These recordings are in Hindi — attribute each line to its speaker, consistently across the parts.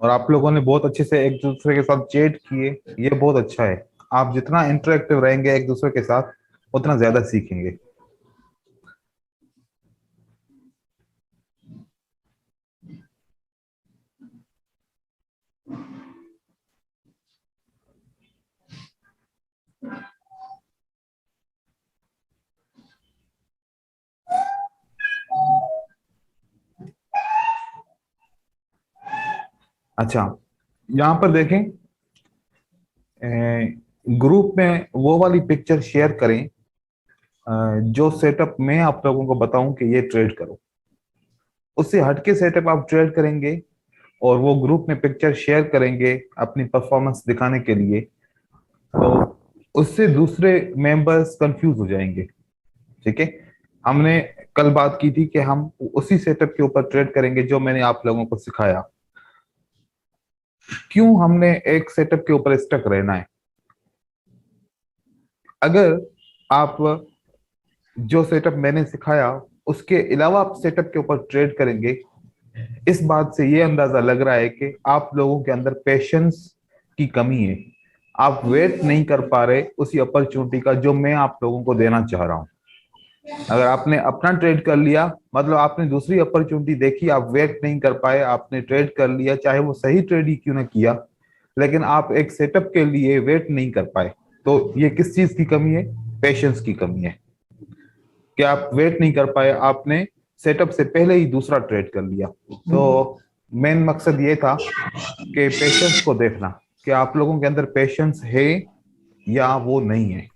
Speaker 1: और आप लोगों ने बहुत अच्छे से एक दूसरे के साथ चैट किए, ये बहुत अच्छा है। आप जितना इंटरेक्टिव रहेंगे एक दूसरे के साथ, उतना ज्यादा सीखेंगे। अच्छा, यहाँ पर देखें, ग्रुप में वो वाली पिक्चर शेयर करें जो सेटअप मैं आप लोगों को बताऊं कि ये ट्रेड करो। उससे हटके सेटअप आप ट्रेड करेंगे और वो ग्रुप में पिक्चर शेयर करेंगे अपनी परफॉर्मेंस दिखाने के लिए, तो उससे दूसरे मेंबर्स कंफ्यूज हो जाएंगे। ठीक है, हमने कल बात की थी कि हम उसी सेटअप के ऊपर ट्रेड करेंगे जो मैंने आप लोगों को सिखाया। क्यों हमने एक सेटअप के ऊपर स्टक रहना है? अगर आप जो सेटअप मैंने सिखाया उसके अलावा आप सेटअप के ऊपर ट्रेड करेंगे, इस बात से ये अंदाजा लग रहा है कि आप लोगों के अंदर पेशेंस की कमी है। आप वेट नहीं कर पा रहे उसी अपॉर्चुनिटी का जो मैं आप लोगों को देना चाह रहा हूं। अगर आपने अपना ट्रेड कर लिया, मतलब आपने दूसरी अपॉर्चुनिटी देखी, आप वेट नहीं कर पाए, आपने ट्रेड कर लिया, चाहे वो सही ट्रेड ही क्यों ना किया, लेकिन आप एक सेटअप के लिए वेट नहीं कर पाए, तो ये किस चीज की कमी है? पेशेंस की कमी है। कि आप वेट नहीं कर पाए, आपने सेटअप से पहले ही दूसरा ट्रेड कर लिया। तो मेन मकसद ये था कि पेशेंस को देखना कि आप लोगों के अंदर पेशेंस है या वो नहीं है।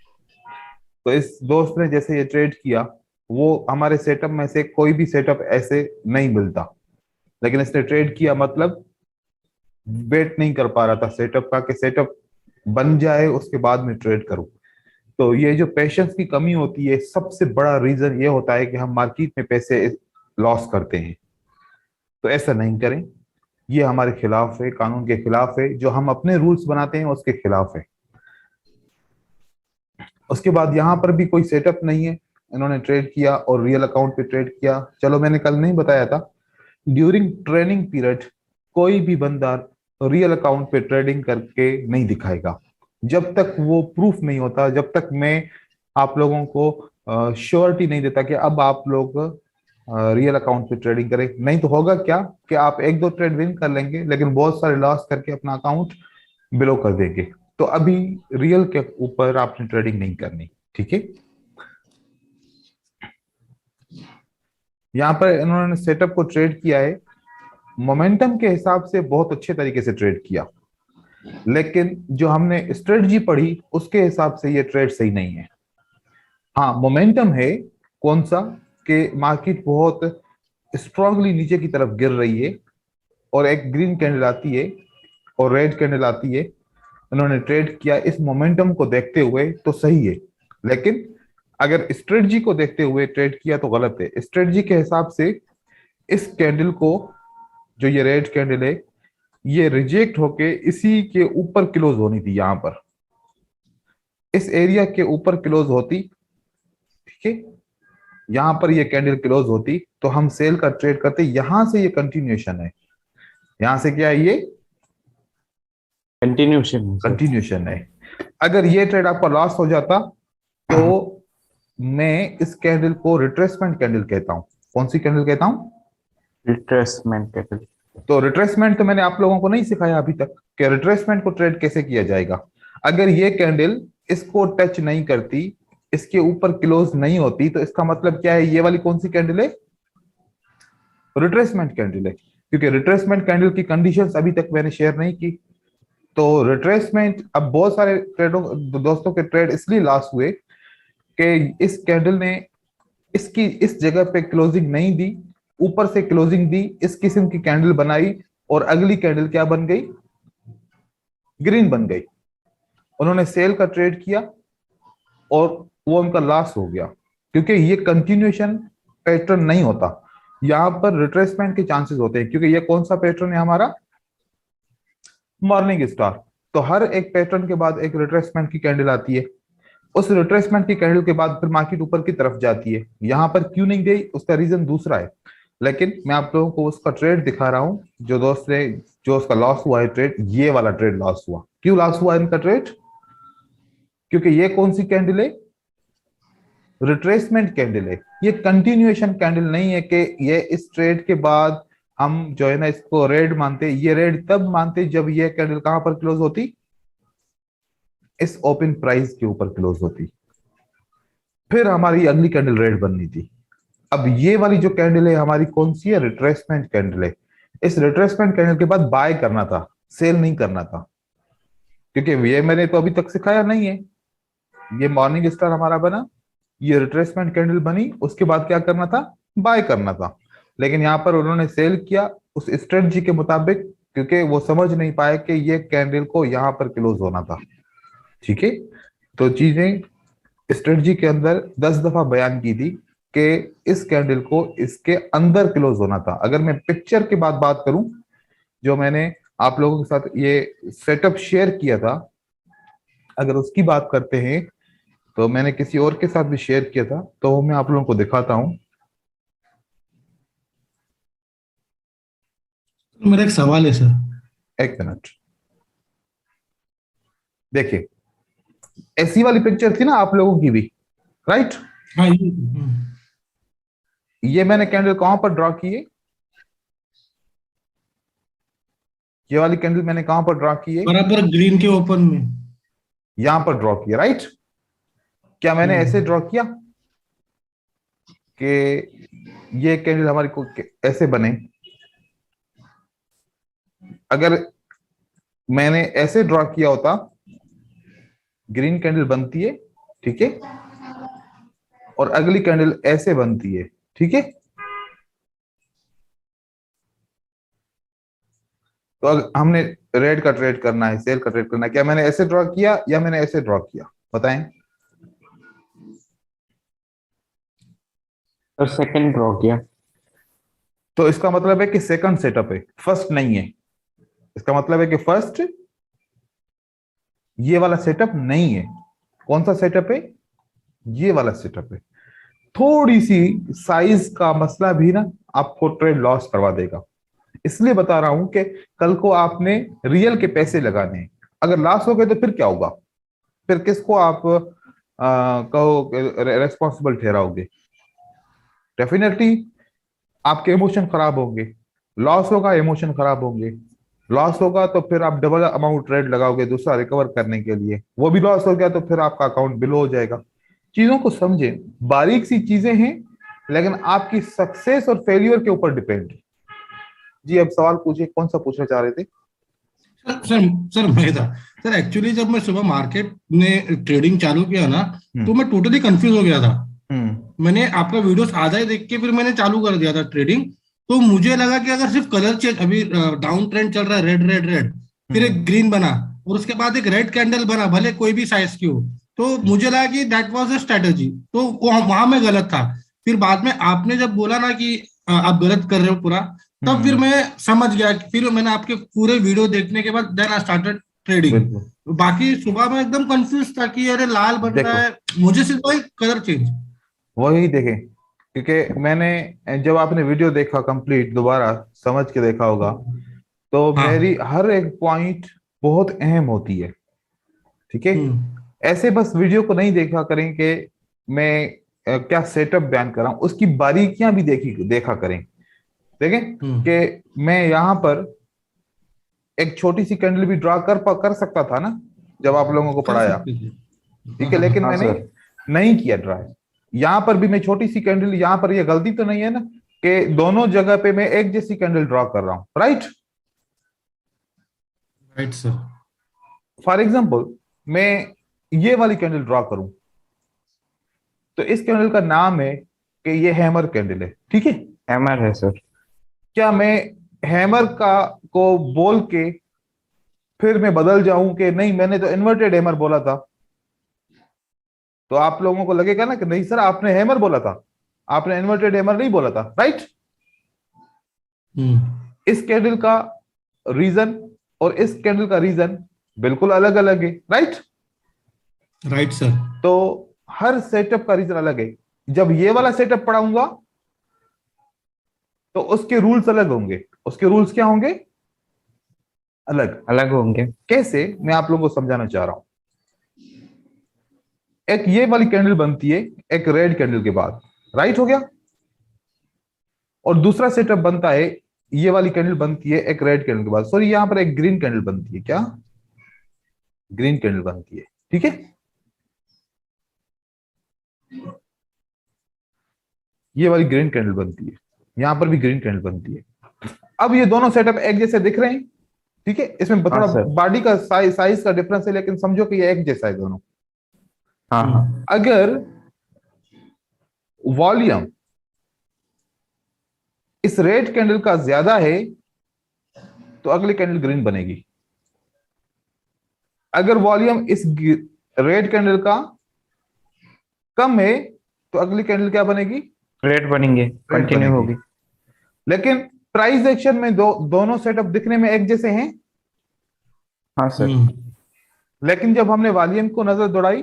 Speaker 1: तो इस दोस्त ने जैसे ये ट्रेड किया, वो हमारे सेटअप में से कोई भी सेटअप ऐसे नहीं मिलता, लेकिन इसने ट्रेड किया, मतलब वेट नहीं कर पा रहा था सेटअप का कि सेटअप बन जाए उसके बाद में ट्रेड करूं। तो ये जो पेशेंस की कमी होती है, सबसे बड़ा रीजन ये होता है कि हम मार्केट में पैसे लॉस करते हैं। तो ऐसा नहीं करें, ये हमारे खिलाफ है, कानून के खिलाफ है, जो हम अपने रूल्स बनाते हैं उसके खिलाफ है। उसके बाद यहाँ पर भी कोई सेटअप नहीं है, इन्होंने ट्रेड किया और रियल अकाउंट पे ट्रेड किया। चलो, मैंने कल नहीं बताया था, ड्यूरिंग ट्रेनिंग पीरियड कोई भी बंदा रियल अकाउंट पे ट्रेडिंग करके नहीं दिखाएगा जब तक वो प्रूफ नहीं होता, जब तक मैं आप लोगों को श्योरिटी नहीं देता कि अब आप लोग रियल अकाउंट पे ट्रेडिंग करें। नहीं तो होगा क्या कि आप एक दो ट्रेड विन कर लेंगे लेकिन बहुत सारे लॉस करके अपना अकाउंट बिलो कर देंगे। तो अभी रियल के ऊपर आपने ट्रेडिंग नहीं करनी। ठीक है, यहाँ पर इन्होंने सेटअप को ट्रेड किया है, मोमेंटम के हिसाब से बहुत अच्छे तरीके से ट्रेड किया, लेकिन जो हमने स्ट्रेटजी पढ़ी उसके हिसाब से ये ट्रेड सही नहीं है। हाँ, मोमेंटम है, कौन सा, कि मार्केट बहुत स्ट्रांगली नीचे की तरफ गिर रही है और एक ग्रीन कैंडल आती है और रेड कैंडल आती है, उन्होंने ट्रेड किया इस मोमेंटम को देखते हुए तो सही है। लेकिन अगर स्ट्रेटजी को देखते हुए ट्रेड किया तो गलत है। स्ट्रेटजी के हिसाब से इस कैंडल को, जो ये रेड कैंडल है, ये रिजेक्ट होके इसी के ऊपर क्लोज होनी थी, यहां पर इस एरिया के ऊपर क्लोज होती। ठीक है, यहां पर ये कैंडल क्लोज होती तो हम सेल का ट्रेड करते। यहां से ये कंटिन्यूएशन है, यहां से क्या है, ये
Speaker 2: कंटिन्यूशन है सर।
Speaker 1: कंटिन्यूएशन है। अगर ये ट्रेड आपका लॉस हो जाता तो मैं इस कैंडल को रिट्रेसमेंट कैंडल कहता हूं। कौन सी कैंडल कहता हूं?
Speaker 2: Retracement capital.
Speaker 1: तो रिट्रेसमेंट तो मैंने आप लोगों को नहीं सिखाया अभी तक कि रिट्रेसमेंट को ट्रेड कैसे किया जाएगा। अगर ये कैंडल इसको टच नहीं करती, इसके ऊपर क्लोज नहीं होती, तो इसका मतलब क्या है, ये वाली कौन सी कैंडल है? रिट्रेसमेंट कैंडल है, क्योंकि रिट्रेसमेंट कैंडल की कंडीशंस अभी तक मैंने शेयर नहीं की। तो रिट्रेसमेंट, अब बहुत सारे ट्रेडों, दोस्तों के ट्रेड इसलिए लॉस हुए कि इस कैंडल ने इसकी इस जगह पे क्लोजिंग नहीं दी, ऊपर से क्लोजिंग दी, इस किस्म की कैंडल बनाई और अगली कैंडल क्या बन गई? ग्रीन बन गई। उन्होंने सेल का ट्रेड किया और वो उनका लॉस हो गया, क्योंकि ये कंटिन्यूएशन पैटर्न नहीं होता, यहां पर रिट्रेसमेंट के चांसेस होते हैं। क्योंकि ये कौन सा पैटर्न है हमारा? Morning star. तो हर एक पैटर्न के बाद एक रिट्रेसमेंट की कैंडल आती है उस रिट्रेसमेंट की कैंडल के बाद फिर मार्केट ऊपर की तरफ जाती है। यहां पर क्यों नहीं गई उसका रीजन दूसरा है, लेकिन मैं आप लोगों को उसका ट्रेड दिखा रहा हूं। जो दोस्त ने, जो उसका लॉस हुआ है ट्रेड, ये वाला ट्रेड लॉस हुआ। क्यों लॉस हुआ इनका ट्रेड? क्योंकि ये कौन सी कैंडल है? रिट्रेसमेंट कैंडल है। ये कंटिन्यूएशन कैंडल नहीं है कि ये इस ट्रेड के बाद हम जो है ना इसको रेड मानते। ये रेड तब मानते जब ये कैंडल कहां पर क्लोज होती? इस ओपन प्राइस के ऊपर क्लोज होती, फिर हमारी अगली कैंडल रेड बननी थी। अब ये वाली जो कैंडल है हमारी कौन सी है? रिट्रेसमेंट कैंडल है। इस रिट्रेसमेंट कैंडल के बाद बाय करना था, सेल नहीं करना था, क्योंकि ये मैंने तो अभी तक सिखाया नहीं है। ये मॉर्निंग स्टार हमारा बना, ये रिट्रेसमेंट कैंडल बनी, उसके बाद क्या करना था? बाय करना था। लेकिन यहां पर उन्होंने सेल किया उस स्ट्रेटजी के मुताबिक, क्योंकि वो समझ नहीं पाए कि ये कैंडल को यहां पर क्लोज होना था। ठीक है, तो चीजें स्ट्रेटजी के अंदर 10 दफा बयान की थी कि इस कैंडल को इसके अंदर क्लोज होना था। अगर मैं पिक्चर के बाद बात करूं, जो मैंने आप लोगों के साथ ये सेटअप शेयर किया था, अगर उसकी बात करते हैं तो मैंने किसी और के साथ भी शेयर किया था, तो वो मैं आप लोगों को दिखाता हूं।
Speaker 3: मेरा एक सवाल है सर।
Speaker 1: एक मिनट, देखिए ऐसी वाली पिक्चर थी ना आप लोगों की भी, राइट?
Speaker 3: हाँ
Speaker 1: ये मैंने कैंडल कहां पर ड्रॉ की है? ये वाली कैंडल मैंने कहां पर ड्रॉ की है?
Speaker 3: बराबर ग्रीन के ओपन में।
Speaker 1: यहां पर ड्रॉ किया, राइट? क्या मैंने ऐसे ड्रॉ किया कि ये कैंडल हमारी को ऐसे बने? अगर मैंने ऐसे ड्रॉ किया होता, ग्रीन कैंडल बनती है, ठीक है, और अगली कैंडल ऐसे बनती है, ठीक है। तो अगर हमने रेड का ट्रेड करना है, सेल का ट्रेड करना है, क्या मैंने ऐसे ड्रॉ किया या मैंने ऐसे ड्रॉ किया? बताएं।
Speaker 2: और सेकंड ड्रॉ किया।
Speaker 1: तो इसका मतलब है कि सेकंड सेटअप है, फर्स्ट नहीं है। इसका मतलब है कि फर्स्ट ये वाला सेटअप नहीं है। कौन सा सेटअप है? ये वाला सेटअप है। थोड़ी सी साइज का मसला भी ना आपको ट्रेड लॉस करवा देगा। इसलिए बता रहा हूं कि कल को आपने रियल के पैसे लगाने हैं, अगर लॉस हो गए तो फिर क्या होगा? फिर किसको आप कहो रेस्पॉन्सिबल ठहराओगे? डेफिनेटली आपके इमोशन खराब होंगे। लॉस होगा, इमोशन खराब होंगे। लॉस होगा तो फिर आप डबल अमाउंट ट्रेड लगाओगे दूसरा रिकवर करने के लिए, वो भी लॉस हो गया तो फिर आपका अकाउंट बिलो हो जाएगा। चीजों को समझें, बारीक सी चीजें हैं, लेकिन आपकी सक्सेस और फेलियर के ऊपर डिपेंड है। जी अब सवाल पूछिए, कौन सा पूछना चाह रहे थे?
Speaker 3: सर सर सर मैं था। सर एक्चुअली जब मैं सुबह मार्केट में ट्रेडिंग चालू किया ना, तो मैं टोटली कंफ्यूज हो गया था।
Speaker 1: हम्म
Speaker 3: मैंने आपका वीडियोस आधा ही देख के फिर मैंने चालू कर दिया था ट्रेडिंग। तो मुझे लगा कि अगर सिर्फ कलर चेंज, अभी डाउन ट्रेंड चल रहा है, रेड रेड रेड, फिर एक ग्रीन बना और उसके बाद एक रेड कैंडल बना, भले कोई भी साइज की हो, तो मुझे लगा कि दैट वाज अ स्ट्रेटजी। तो वो वहां मैं गलत था। फिर बाद में आपने जब बोला ना कि आप गलत कर रहे हो पूरा, तब फिर मैं समझ गया। फिर मैंने आपके पूरे वीडियो देखने के बाद देन आई स्टार्टेड
Speaker 1: बिल्कुल।
Speaker 3: ट्रेडिंग। बाकी सुबह में एकदम कंफ्यूज था कि अरे लाल बन रहा
Speaker 1: देखो
Speaker 3: है, मुझे सिर्फ वही कलर चेंज।
Speaker 1: वही देखें, क्योंकि मैंने जब आपने वीडियो देखा कंप्लीट, दोबारा समझ के देखा होगा, तो मेरी
Speaker 3: हाँ।
Speaker 1: हर एक पॉइंट बहुत अहम होती है। ठीक है,
Speaker 3: हम्म।
Speaker 1: ऐसे बस वीडियो को नहीं देखा करें कि मैं क्या सेटअप बयान कर रहा हूं, उसकी बारीकियां भी देखा करें। देखें
Speaker 3: हम्म।
Speaker 1: कि मैं यहां पर एक छोटी सी कैंडल भी ड्रा कर सकता था ना, जब आप लोगों को
Speaker 3: कर
Speaker 1: पढ़ाया।
Speaker 3: सकते थे। हाँ
Speaker 1: ठीक है,
Speaker 3: हाँ
Speaker 1: लेकिन
Speaker 3: हाँ।
Speaker 2: हाँ
Speaker 1: मैंने
Speaker 2: सर।
Speaker 1: नहीं किया ड्रा। यहां पर भी मैं छोटी सी कैंडल, यहां पर ये गलती तो नहीं है ना कि दोनों जगह पे मैं एक जैसी कैंडल ड्रॉ कर रहा हूं, right?
Speaker 3: Right sir.
Speaker 1: For example मैं ये वाली कैंडल ड्रॉ करूं, तो इस कैंडल का नाम है कि ये हैमर कैंडल है, ठीक है।
Speaker 2: हैमर है सर।
Speaker 1: क्या मैं हैमर का को बोल के फिर मैं बदल जाऊं कि नहीं मैंने तो इन्वर्टेड हैमर बोला था? तो आप लोगों को लगेगा ना कि नहीं सर आपने हैमर बोला था, आपने इन्वर्टेड हैमर नहीं बोला था, राइट?
Speaker 3: हम्म।
Speaker 1: इस कैंडल का रीजन और इस कैंडल का रीजन बिल्कुल अलग अलग है, राइट?
Speaker 3: Right sir.
Speaker 1: तो हर सेटअप का रीजन अलग है। जब ये वाला सेटअप पढ़ाऊंगा तो उसके रूल्स अलग होंगे। उसके रूल्स क्या होंगे? अलग।
Speaker 2: अलग होंगे।
Speaker 1: कैसे, मैं आप लोगों को समझाना चाह रहा हूं। एक ये वाली कैंडल बनती है एक रेड कैंडल के बाद, राइट हो गया। और दूसरा सेटअप बनता है, ये वाली कैंडल बनती है एक रेड कैंडल के बाद, सॉरी यहां पर एक ग्रीन कैंडल बनती है। क्या? ग्रीन कैंडल बनती है, ठीक है। ये वाली ग्रीन कैंडल बनती है, यहां पर भी ग्रीन कैंडल बनती है। अब ये दोनों सेटअप एक जैसे दिख रहे हैं, ठीक है। इसमें
Speaker 2: हाँ
Speaker 1: थोड़ा
Speaker 2: सर।
Speaker 1: बॉडी का साइज का डिफरेंस है, लेकिन समझो कि ये एक जैसा है दोनों।
Speaker 2: हाँ हाँ।
Speaker 1: अगर वॉल्यूम इस रेड कैंडल का ज्यादा है तो अगली कैंडल ग्रीन बनेगी। अगर वॉल्यूम इस रेड कैंडल का कम है तो अगली कैंडल क्या बनेगी?
Speaker 2: रेड बनेंगे,
Speaker 1: रेड
Speaker 2: कंटिन्यू
Speaker 1: बनेगी।
Speaker 2: होगी।
Speaker 1: लेकिन प्राइस एक्शन में दोनों सेटअप दिखने में एक जैसे हैं,
Speaker 2: हाँ सर।
Speaker 1: लेकिन जब हमने वॉल्यूम को नजर दौड़ाई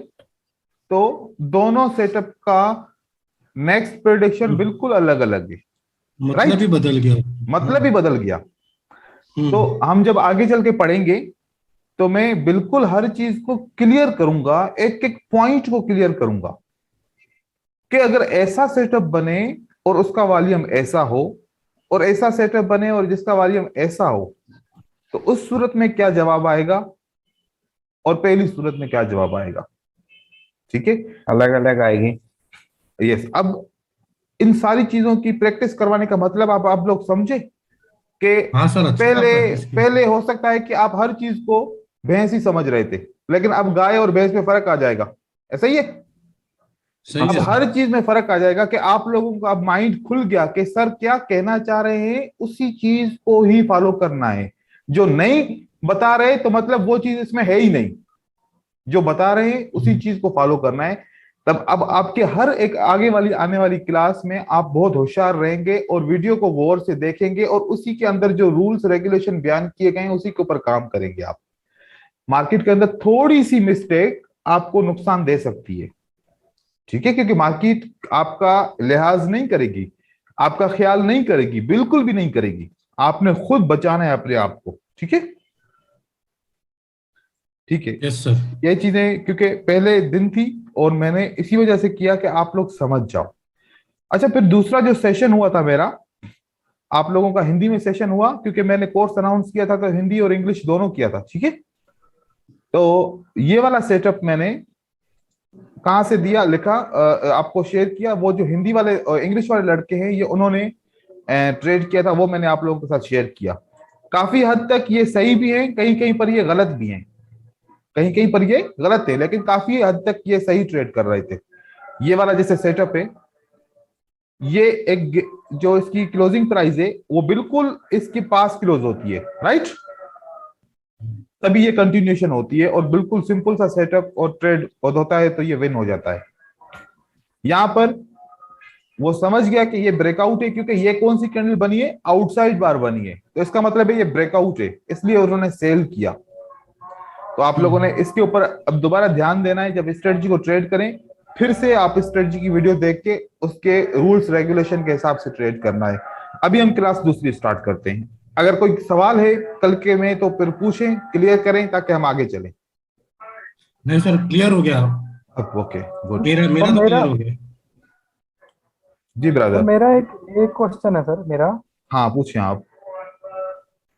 Speaker 1: तो दोनों सेटअप का नेक्स्ट प्रेडिक्शन बिल्कुल अलग अलग है।
Speaker 3: मतलब
Speaker 1: राइट,
Speaker 3: ही बदल गया।
Speaker 1: मतलब ही बदल गया। तो
Speaker 3: हम्म।
Speaker 1: हम जब आगे चल के पढ़ेंगे तो मैं बिल्कुल हर चीज को क्लियर करूंगा, एक एक पॉइंट को क्लियर करूंगा कि अगर ऐसा सेटअप बने और उसका वॉल्यूम ऐसा हो, और ऐसा सेटअप बने और जिसका वॉल्यूम ऐसा हो, तो उस सूरत में क्या जवाब आएगा और पहली सूरत में क्या जवाब आएगा। ठीक है।
Speaker 2: अलग अलग आएगी।
Speaker 1: यस। अब इन सारी चीजों की प्रैक्टिस करवाने का मतलब आप लोग समझे कि
Speaker 3: हाँ सर, अच्छा
Speaker 1: पहले
Speaker 3: प्रैक्टिस की।
Speaker 1: पहले हो सकता है कि आप हर चीज को भैंस ही समझ रहे थे, लेकिन अब गाय और भैंस में फर्क आ जाएगा। ऐसा ही है।
Speaker 2: हाँ
Speaker 3: सही
Speaker 1: अब
Speaker 3: है
Speaker 2: सर।
Speaker 1: हर
Speaker 3: सर।
Speaker 1: चीज में फर्क आ जाएगा कि आप लोगों का अब माइंड खुल गया कि सर क्या कहना चाह रहे हैं, उसी चीज को ही फॉलो करना है। जो नहीं बता रहे तो मतलब वो चीज इसमें है ही नहीं। जो बता रहे हैं उसी चीज को फॉलो करना है। तब अब आपके हर एक आगे वाली आने वाली क्लास में आप बहुत होशियार रहेंगे और वीडियो को गौर से देखेंगे और उसी के अंदर जो रूल्स रेगुलेशन बयान किए गए हैं उसी के ऊपर काम करेंगे आप। मार्केट के अंदर थोड़ी सी मिस्टेक आपको नुकसान दे सकती है, ठीक है, क्योंकि मार्केट आपका लिहाज नहीं करेगी, आपका ख्याल नहीं करेगी, बिल्कुल भी नहीं करेगी। आपने खुद बचाना है अपने आप को, ठीक है। ठीक है।
Speaker 3: Yes sir.
Speaker 1: ये चीजें क्योंकि पहले दिन थी और मैंने इसी वजह से किया कि आप लोग समझ जाओ। अच्छा, फिर दूसरा जो सेशन हुआ था मेरा, आप लोगों का हिंदी में सेशन हुआ, क्योंकि मैंने कोर्स अनाउंस किया था तो हिंदी और इंग्लिश दोनों किया था, ठीक है। तो ये वाला सेटअप मैंने कहाँ से दिया, लिखा, आपको शेयर किया। वो जो हिंदी वाले इंग्लिश वाले लड़के हैं, ये उन्होंने ट्रेड किया था, वो मैंने आप लोगों के साथ शेयर किया। काफी हद तक ये सही भी है, कहीं कहीं पर ये गलत भी है, कहीं कहीं पर ये गलत है, लेकिन काफी हद तक ये सही ट्रेड कर रहे थे। ये वाला जैसे सेटअप है, ये एक जो इसकी क्लोजिंग प्राइस है वो बिल्कुल इसके पास क्लोज होती है, राइट। तभी ये कंटिन्यूएशन होती है और बिल्कुल सिंपल सा सेटअप और ट्रेड होता है, तो ये विन हो जाता है। यहां पर वो समझ गया कि ये ब्रेकआउट है, क्योंकि ये कौन सी कैंडल बनी है, आउटसाइड बार बनी है, तो इसका मतलब है ये ब्रेकआउट है, इसलिए उन्होंने सेल किया। तो आप लोगों ने इसके ऊपर अब दोबारा ध्यान देना है, जब स्ट्रेटजी को ट्रेड करें फिर से आप स्ट्रेटजी की वीडियो देख के उसके रूल्स रेगुलेशन के हिसाब से ट्रेड करना है। अभी हम क्लास दूसरी स्टार्ट करते हैं। अगर कोई सवाल है कल के में तो फिर पूछें, क्लियर करें ताकि हम आगे चलें।
Speaker 3: नहीं सर, क्लियर हो गया।
Speaker 1: अब ओके, गुड।
Speaker 3: मेरा
Speaker 4: सर
Speaker 3: मेरा तो
Speaker 4: मेरा
Speaker 3: क्लियर हो गया।
Speaker 1: जी
Speaker 4: सर
Speaker 1: ब्रदर।
Speaker 4: मेरा एक एक क्वेश्चन है सर मेरा।
Speaker 1: हाँ पूछें आप।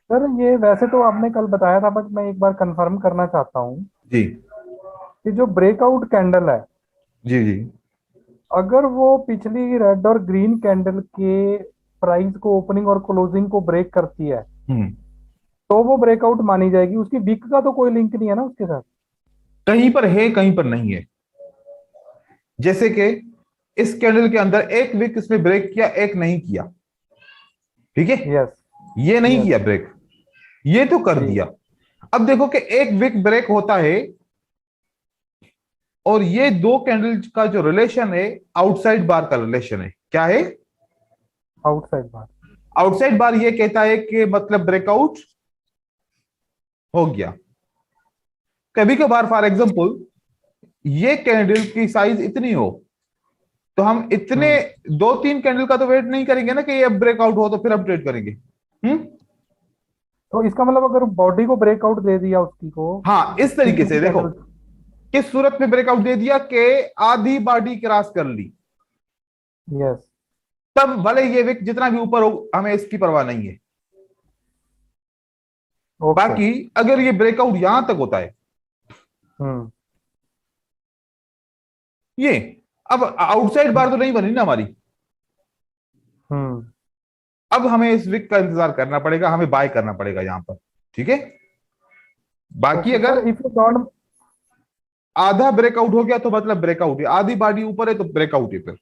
Speaker 4: सर ये वैसे तो आपने कल बताया था, बट मैं एक बार कंफर्म करना चाहता हूँ
Speaker 1: जी
Speaker 4: कि जो ब्रेकआउट कैंडल है,
Speaker 1: जी जी।
Speaker 4: अगर वो पिछली रेड और ग्रीन कैंडल के प्राइस को, ओपनिंग और क्लोजिंग को ब्रेक करती है,
Speaker 1: हम्म।
Speaker 4: तो वो ब्रेकआउट मानी जाएगी। उसकी विक का तो कोई लिंक नहीं है ना उसके साथ?
Speaker 1: कहीं पर है कहीं पर नहीं है। जैसे कि इस कैंडल के अंदर एक विक इसने ब्रेक किया, एक नहीं किया, ठीक है।
Speaker 4: यस।
Speaker 1: ये नहीं
Speaker 4: यस।
Speaker 1: किया ब्रेक, ये तो कर
Speaker 4: ठीक।
Speaker 1: दिया। अब देखो कि एक विक ब्रेक होता है और ये दो कैंडल का जो रिलेशन है आउटसाइड बार का रिलेशन है। क्या है?
Speaker 4: आउटसाइड बार।
Speaker 1: आउटसाइड बार ये कहता है कि मतलब ब्रेकआउट हो गया। कभी कभार फॉर एग्जांपल ये कैंडल की साइज इतनी हो, तो हम इतने 2-3 कैंडल का तो वेट नहीं करेंगे ना कि ये ब्रेकआउट हो तो फिर हम ट्रेड करेंगे। हम्म।
Speaker 4: तो इसका मतलब अगर बॉडी को ब्रेकआउट दे दिया उसकी को,
Speaker 1: हाँ, इस तरीके
Speaker 4: पीछे
Speaker 1: से
Speaker 4: की
Speaker 1: देखो,
Speaker 4: कैंडल।
Speaker 1: किस सूरत में ब्रेकआउट दे दिया कि आधी बॉडी क्रॉस कर ली,
Speaker 4: यस।
Speaker 1: तब भले ये विक जितना भी ऊपर हो हमें इसकी परवाह नहीं है।
Speaker 4: ओके।
Speaker 1: बाकी अगर ये ब्रेकआउट यहां तक होता है,
Speaker 4: हम्म।
Speaker 1: ये अब आउटसाइड बार तो नहीं बनी ना हमारी,
Speaker 4: हम्म।
Speaker 1: अब हमें इस विक का इंतजार करना पड़ेगा, हमें बाय करना पड़ेगा यहां पर। ठीक है। बाकी
Speaker 4: ओके
Speaker 1: अगर
Speaker 4: सर, इफ यू डोंट।
Speaker 1: आधा ब्रेकआउट हो गया तो मतलब ब्रेकआउट है, आधी बॉडी ऊपर है तो ब्रेकआउट है फिर।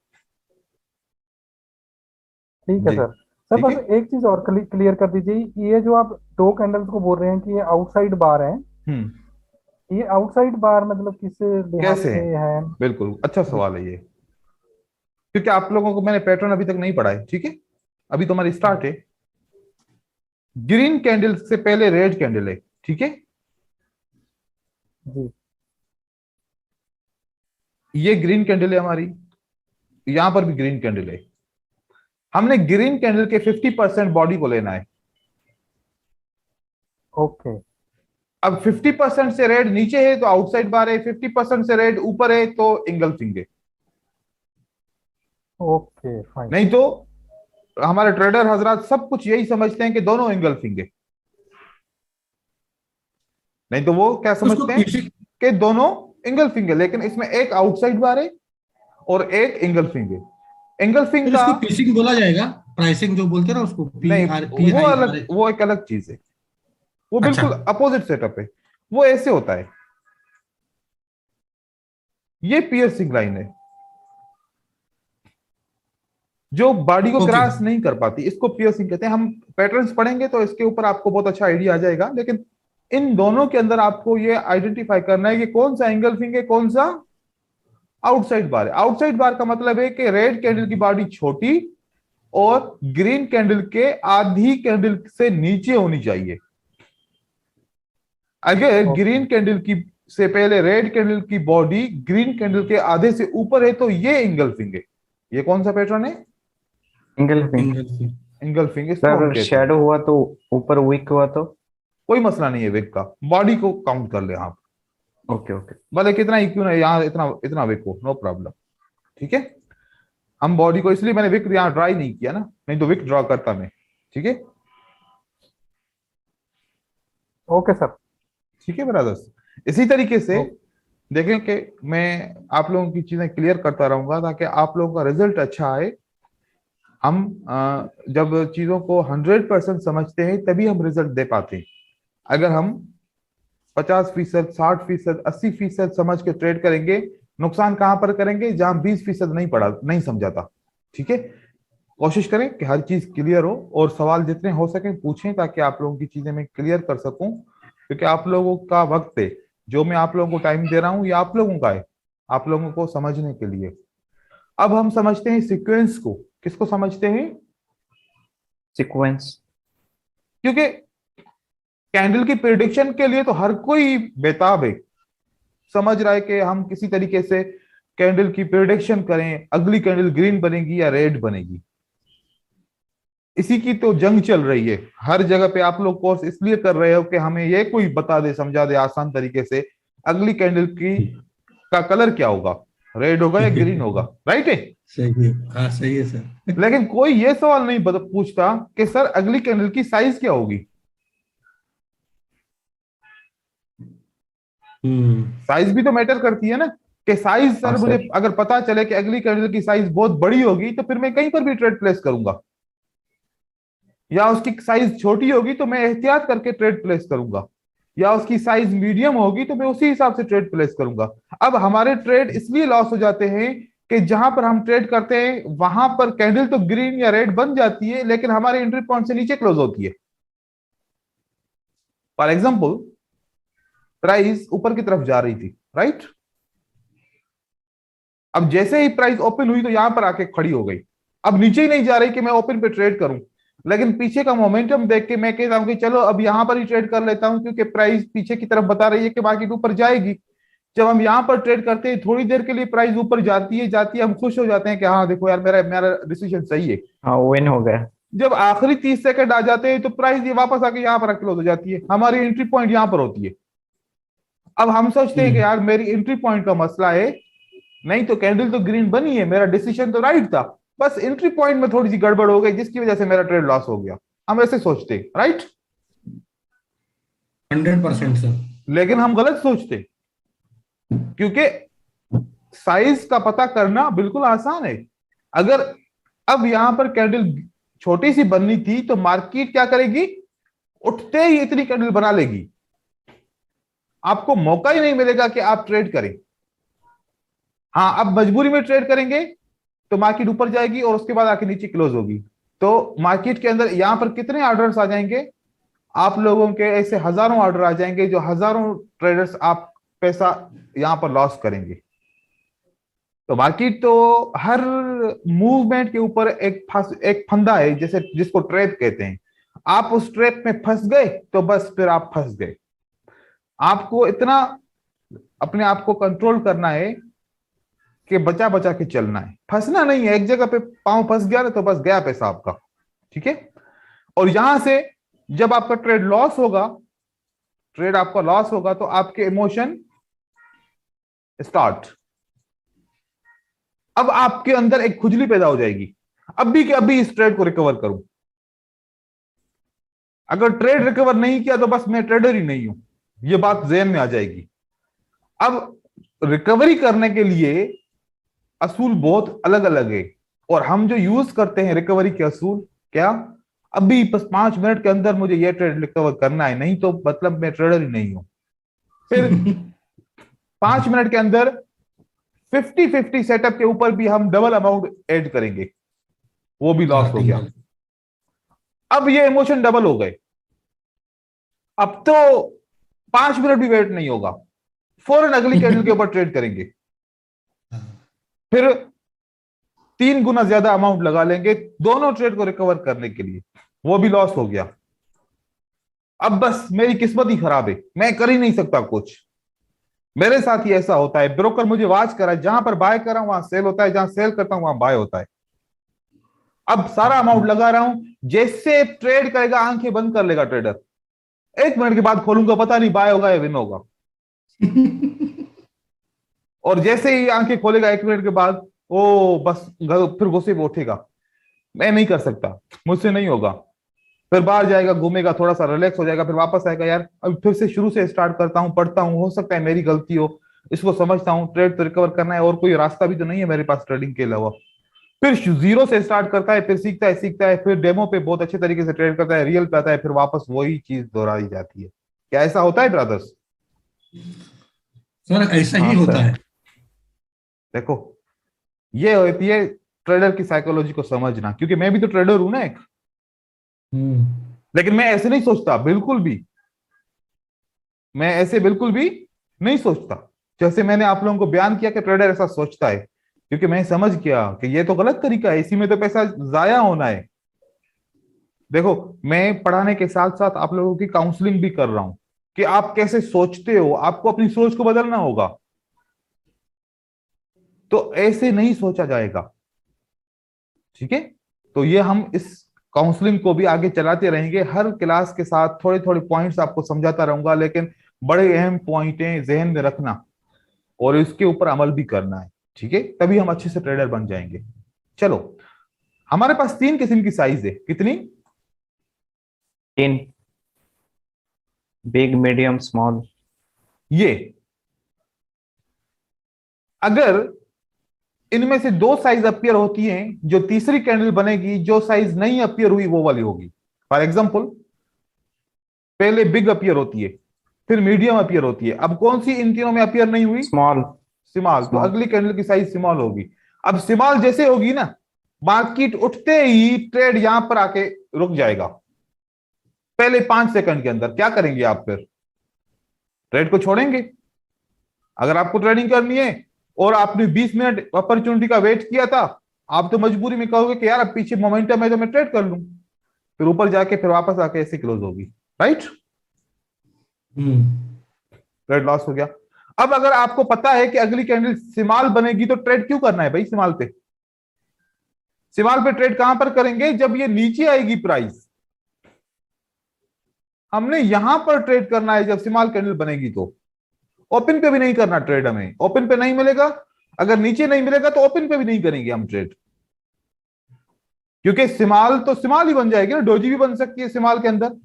Speaker 4: ठीक है
Speaker 1: जी।
Speaker 4: सर। सर
Speaker 1: ठीक है।
Speaker 4: बस एक चीज और क्लियर कर दीजिए, ये जो आप दो कैंडल्स को बोल रहे हैं कि ये आउटसाइड बार है,
Speaker 1: हम्म।
Speaker 4: ये आउटसाइड बार मतलब किस लिहाज
Speaker 1: कैसे
Speaker 4: से
Speaker 1: है?
Speaker 4: है?
Speaker 1: बिल्कुल अच्छा सवाल है ये, क्योंकि आप लोगों को मैंने पैटर्न अभी तक नहीं पढ़ा है। ठीक है। अभी तो हमारी स्टार्ट है। ग्रीन कैंडल से पहले रेड कैंडल है। ठीक है।
Speaker 4: जी।
Speaker 1: ये ग्रीन कैंडल है हमारी, यहां पर भी ग्रीन कैंडल है। हमने ग्रीन कैंडल के 50% बॉडी को लेना है।
Speaker 4: ओके।
Speaker 1: अब 50% से रेड नीचे है तो आउटसाइड बार है, 50% से रेड ऊपर है तो इंगल्फिंग है।
Speaker 4: Okay fine.
Speaker 1: नहीं तो हमारे ट्रेडर हजरात सब कुछ यही समझते हैं कि दोनों इंगल्फिंग है। नहीं तो वो क्या
Speaker 3: उसको
Speaker 1: समझते हैं
Speaker 3: पीछे
Speaker 1: कि दोनों इंगल्फिंग है, लेकिन इसमें एक आउटसाइड बार है और एक इंगल्फिंग है। इंगल्फिंग
Speaker 3: फिर
Speaker 1: का
Speaker 3: इसको पीसिंग बोला जाएगा, प्राइसिंग जो बोलते हैं ना उसको,
Speaker 1: नहीं,
Speaker 3: पी
Speaker 1: वो
Speaker 3: आई आर
Speaker 1: अलग,
Speaker 3: ए।
Speaker 1: वो एक अलग चीज है, वो
Speaker 3: अच्छा।
Speaker 1: बिल्कुल अपोजिट सेटअप है। वो ऐसे होता है, ये पियर्सिंग लाइन है जो बॉडी को
Speaker 3: ओके।
Speaker 1: क्रॉस नहीं कर पाती, इसको पियर्सिंग कहते हैं। हम पैटर्न्स पढ़ेंगे तो इसके ऊपर आपको बहुत अच्छा आइडिया आ जाएगा, लेकिन इन दोनों के अंदर आपको ये आइडेंटिफाई करना है कि कौन सा एंगल्फिंग है, कौन सा आउटसाइड बार है। आउटसाइड बार का मतलब है कि रेड कैंडल की बॉडी छोटी और ग्रीन कैंडल के आधी कैंडल से नीचे होनी चाहिए। अगर
Speaker 4: ओके।
Speaker 1: ग्रीन कैंडल की से पहले रेड कैंडल की बॉडी ग्रीन कैंडल के आधे से ऊपर है तो ये इंगल्फिंग है। ये कौन सा पैटर्न है?
Speaker 2: इंगल्फिंग।
Speaker 3: इंगल्फिंग।
Speaker 1: इंगल्फिंग,
Speaker 2: तो
Speaker 1: इसको हम
Speaker 2: अगर
Speaker 1: कहते हैं।
Speaker 2: शेडो हुआ तो ऊपर वीक हुआ तो?
Speaker 1: कोई मसला नहीं है विक का, बॉडी को काउंट कर ले आप,
Speaker 2: ओके ओके।
Speaker 1: भले कितना ही क्यों ना यहाँ इतना इतना विक हो, नो प्रॉब्लम। ठीक है। हम बॉडी को, इसलिए मैंने विक यहाँ ड्राई नहीं किया ना, नहीं तो विक ड्रॉ करता मैं। ठीक है।
Speaker 4: Okay sir.
Speaker 1: ठीक है ब्रदर्स। इसी तरीके से
Speaker 4: ओके।
Speaker 1: देखें कि मैं आप लोगों की चीजें क्लियर करता रहूंगा ताकि आप लोगों का रिजल्ट अच्छा आए। हम जब चीजों को 100% समझते हैं तभी हम रिजल्ट दे पाते हैं। अगर हम 50%, 60%, 80% समझ के ट्रेड करेंगे, नुकसान कहां पर करेंगे? जहां 20% नहीं पड़ा, नहीं समझाता। ठीक है। कोशिश करें कि हर चीज क्लियर हो, और सवाल जितने हो सके पूछें ताकि आप लोगों की चीजें मैं क्लियर कर सकूं, क्योंकि आप लोगों का वक्त है, जो मैं आप लोगों को टाइम दे रहा हूं ये आप लोगों का है, आप लोगों को समझने के लिए। अब हम समझते हैं सीक्वेंस को। किसको समझते हैं?
Speaker 2: सीक्वेंस।
Speaker 1: क्योंकि कैंडल की प्रिडिक्शन के लिए तो हर कोई बेताब है, समझ रहा है कि हम किसी तरीके से कैंडल की प्रिडिक्शन करें, अगली कैंडल ग्रीन बनेगी या रेड बनेगी। इसी की तो जंग चल रही है हर जगह पे। आप लोग कोर्स इसलिए कर रहे हो कि हमें ये कोई बता दे, समझा दे आसान तरीके से, अगली कैंडल की का कलर क्या होगा, रेड होगा या ग्रीन होगा। राइट है।
Speaker 3: सही है, हाँ सही है सर।
Speaker 1: लेकिन कोई ये सवाल नहीं पूछता कि सर अगली कैंडल की साइज क्या होगी।
Speaker 3: हम्म।
Speaker 1: साइज भी तो मैटर करती है ना, कि साइज
Speaker 2: हाँ
Speaker 1: सर मुझे
Speaker 2: सर।
Speaker 1: अगर पता चले कि अगली कैंडल की साइज बहुत बड़ी होगी तो फिर मैं कहीं पर भी ट्रेड प्लेस करूंगा, या उसकी साइज छोटी होगी तो मैं एहतियात करके ट्रेड प्लेस करूंगा, या उसकी साइज मीडियम होगी तो मैं उसी हिसाब से ट्रेड प्लेस करूंगा। अब हमारे ट्रेड इसलिए लॉस हो जाते हैं कि जहां पर हम ट्रेड करते हैं वहां पर कैंडल तो ग्रीन या रेड बन जाती है, लेकिन हमारे एंट्री पॉइंट से नीचे क्लोज होती है। फॉर एग्जाम्पल, प्राइस ऊपर की तरफ जा रही थी, राइट। अब जैसे ही प्राइस ओपन हुई तो यहां पर आके खड़ी हो गई, अब नीचे ही नहीं जा रही कि मैं ओपन पे ट्रेड करूं, लेकिन पीछे का मोमेंटम देख के मैं कहता हूं कि चलो अब यहां पर ही ट्रेड कर लेता हूं, क्योंकि प्राइस पीछे की तरफ बता रही है कि मार्केट ऊपर जाएगी। जब हम यहाँ पर ट्रेड करते हैं थोड़ी देर के लिए प्राइस ऊपर जाती है, हम खुश हो जाते हैं कि हाँ देखो यार मेरा मेरा डिसीजन सही है।
Speaker 2: हाँ विन हो गया।
Speaker 1: जब आखिरी 30 सेकंड आ जाते हैं तो प्राइस ये वापस आके यहाँ पर क्लोज हो जाती है, हमारी एंट्री पॉइंट यहाँ पर होती है। अब हम सोचते हैं कि यार मेरी एंट्री पॉइंट का मसला है, नहीं तो कैंडल तो ग्रीन बनी है, मेरा डिसीजन तो राइट था, बस एंट्री पॉइंट में थोड़ी सी गड़बड़ हो गई जिसकी वजह से मेरा ट्रेड लॉस हो गया। हम ऐसे सोचते हैं, राइट?
Speaker 3: 100% सर।
Speaker 1: लेकिन हम गलत सोचते, क्योंकि साइज का पता करना बिल्कुल आसान है। अगर अब यहां पर कैंडल छोटी सी बननी थी तो मार्केट क्या करेगी, उठते ही इतनी कैंडल बना लेगी, आपको मौका ही नहीं मिलेगा कि आप ट्रेड करें। हाँ, अब मजबूरी में ट्रेड करेंगे तो मार्केट ऊपर जाएगी और उसके बाद आके नीचे क्लोज होगी। तो मार्केट के अंदर यहां पर कितने ऑर्डर्स आ जाएंगे, आप लोगों के ऐसे हजारों ऑर्डर आ जाएंगे, जो हजारों ट्रेडर्स आप पैसा यहां पर लॉस करेंगे। तो मार्केट तो हर मूवमेंट के ऊपर एक फंदा है, जैसे जिसको ट्रैप कहते हैं। आप उस ट्रैप में फंस गए तो बस फिर आप फंस गए। आपको इतना अपने आप को कंट्रोल करना है कि बचा बचा के चलना है, फंसना नहीं है। एक जगह पे पांव फंस गया ना तो बस गया पैसा आपका, ठीक है? और यहां से जब आपका ट्रेड आपका लॉस होगा तो आपके इमोशन स्टार्ट। अब आपके अंदर एक खुजली पैदा हो जाएगी, अभी के अभी इस ट्रेड को रिकवर करूं। अगर ट्रेड रिकवर नहीं किया तो बस मैं ट्रेडर ही नहीं हूं, यह बात ज़हन में आ जाएगी। अब रिकवरी करने के लिए असूल बहुत अलग अलग है, और हम जो यूज करते हैं रिकवरी के असूल, क्या अभी बस 5 मिनट के अंदर मुझे यह ट्रेड रिकवर करना है, नहीं तो मतलब मैं ट्रेडर ही नहीं हूं। फिर 5 मिनट के अंदर 50-50 सेटअप के ऊपर भी हम डबल अमाउंट ऐड करेंगे, वो भी लॉस हो गया। अब ये इमोशन डबल हो गए, अब तो 5 मिनट भी वेट नहीं होगा, फौरन अगली कैंडल के ऊपर ट्रेड करेंगे, फिर 3 गुना ज्यादा अमाउंट लगा लेंगे दोनों ट्रेड को रिकवर करने के लिए, वो भी लॉस हो गया। अब बस मेरी किस्मत ही खराब है, मैं कर ही नहीं सकता कुछ। मेरे साथ ही ऐसा होता है, ब्रोकर मुझे वाच करा है, जहां पर बाय कर रहा हूं वहां सेल होता है, जहां सेल करता हूं वहां बाय होता है। अब सारा अमाउंट लगा रहा हूं, जैसे ट्रेड करेगा आंखें बंद कर लेगा ट्रेडर, 1 मिनट के बाद खोलूंगा, पता नहीं बाय होगा या विन होगा। और जैसे ही आंखें खोलेगा 1 मिनट के बाद, ओ बस फिर गुस्से पे उठेगा, मैं नहीं कर सकता, मुझसे नहीं होगा। फिर बाहर जाएगा, घूमेगा, थोड़ा सा रिलैक्स हो जाएगा, फिर वापस आएगा, यार अब फिर से शुरू से स्टार्ट करता हूं, पढ़ता हूं, हो सकता है मेरी गलती हो, इसको समझता हूं, ट्रेड तो रिकवर करना है और कोई रास्ता भी तो नहीं है मेरे पास ट्रेडिंग के अलावा। फिर जीरो से स्टार्ट करता है, फिर सीखता है, फिर डेमो पे बहुत अच्छे तरीके से ट्रेड करता है, रियल पे आता है, फिर वापस वही चीज दोहराई जाती है। क्या ऐसा होता है ब्रदर्स?
Speaker 3: सर ऐसा ही
Speaker 2: हाँ,
Speaker 3: होता
Speaker 2: सर।
Speaker 3: है।
Speaker 1: देखो, ये होती है ट्रेडर की साइकोलॉजी को समझना, क्योंकि मैं भी तो ट्रेडर हूं ना एक। लेकिन मैं ऐसे नहीं सोचता, बिल्कुल भी मैं ऐसे बिल्कुल भी नहीं सोचता जैसे मैंने आप लोगों को बयान किया कि ट्रेडर ऐसा सोचता है, क्योंकि मैं समझ गया कि ये तो गलत तरीका है, इसी में तो पैसा जाया होना है। देखो, मैं पढ़ाने के साथ साथ आप लोगों की काउंसलिंग भी कर रहा हूं कि आप कैसे सोचते हो, आपको अपनी सोच को बदलना होगा। तो ऐसे नहीं सोचा जाएगा, ठीक है? तो ये हम इस काउंसलिंग को भी आगे चलाते रहेंगे, हर क्लास के साथ थोड़े थोड़े पॉइंट्स आपको समझाता रहूंगा, लेकिन बड़े अहम पॉइंट हैं, जहन में रखना और इसके ऊपर अमल भी करना है, ठीक है? तभी हम अच्छे से ट्रेडर बन जाएंगे। चलो, हमारे पास 3 किस्म की साइज है, कितनी?
Speaker 2: 3, बिग, मीडियम, स्मॉल।
Speaker 1: ये अगर इनमें से 2 साइज अपीयर होती हैं, जो तीसरी कैंडल बनेगी, जो साइज नहीं अपीयर हुई वो वाली होगी। फॉर एग्जाम्पल, पहले बिग अपीयर होती है, फिर मीडियम अपीयर होती है। अब कौन सी इन तीनों में अपीयर नहीं हुई?
Speaker 2: स्मॉल।
Speaker 1: स्मॉल। तो अगली कैंडल की साइज स्मॉल होगी। अब स्मॉल जैसे होगी ना, मार्केट उठते ही ट्रेड यहां पर आके रुक जाएगा, पहले 5 सेकंड के अंदर। क्या करेंगे आप? फिर ट्रेड को छोड़ेंगे। अगर आपको ट्रेडिंग करनी है और आपने 20 मिनट अपॉर्चुनिटी का वेट किया था, आप तो मजबूरी में कहोगे कि यार अब पीछे मोमेंटम है तो मैं ट्रेड कर लूं, फिर ऊपर जाके फिर वापस आके ऐसे क्लोज होगी, राइट? ट्रेड लॉस हो गया। अब अगर आपको पता है कि अगली कैंडल सिमाल बनेगी तो ट्रेड क्यों करना है भाई सिमाल पे? सिमाल पे ट्रेड कहां पर करेंगे? जब ये नीचे आएगी प्राइस, हमने यहां पर ट्रेड करना है जब सिमाल कैंडल बनेगी। तो ओपन पे भी नहीं करना ट्रेड, हमें ओपन पे नहीं मिलेगा, अगर नीचे नहीं मिलेगा तो ओपन पे भी नहीं करेंगे हम ट्रेड, क्योंकि सिमाल तो सिमाल ही बन जाएगी ना, डोजी भी बन सकती है सिमाल के अंदर,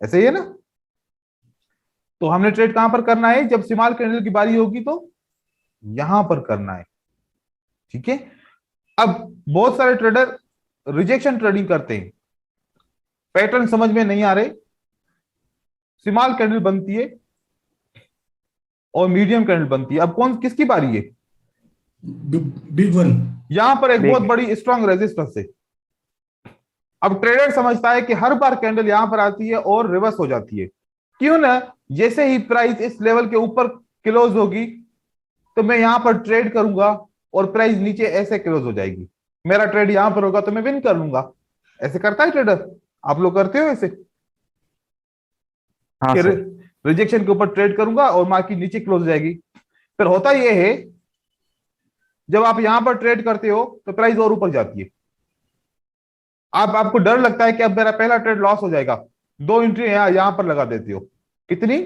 Speaker 1: ऐसे ही है ना। तो हमने ट्रेड कहां पर करना है? जब सिमाल कैंडल की बारी होगी तो यहां पर करना है, ठीक है। अब बहुत सारे ट्रेडर रिजेक्शन ट्रेडिंग करते हैं, पैटर्न समझ में नहीं आ रहे, स्मॉल कैंडल बनती है और मीडियम कैंडल बनती है, अब कौन किसकी बारी है?
Speaker 3: Big one.
Speaker 1: यहां पर एक
Speaker 2: Big.
Speaker 1: बहुत बड़ी स्ट्रांग रेजिस्टेंस है। अब ट्रेडर समझता है कि हर बार कैंडल यहां पर आती है और रिवर्स हो जाती है, क्यों ना जैसे ही प्राइस इस लेवल के ऊपर क्लोज होगी तो मैं यहां पर ट्रेड करूंगा और प्राइस नीचे ऐसे क्लोज हो जाएगी, मेरा ट्रेड यहां पर होगा तो मैं विन कर लूंगा। ऐसे करता है ट्रेडर, आप लोग करते हो ऐसे
Speaker 2: हाँ
Speaker 1: कि
Speaker 2: सर।
Speaker 1: रिजेक्शन के ऊपर ट्रेड करूंगा और मार्केट नीचे क्लोज हो जाएगी। फिर होता यह है जब आप यहां पर ट्रेड करते हो तो प्राइस और ऊपर जाती है, आपको डर लगता है कि अब मेरा पहला ट्रेड लॉस हो जाएगा, दो एंट्री यहां पर लगा देते हो, कितनी?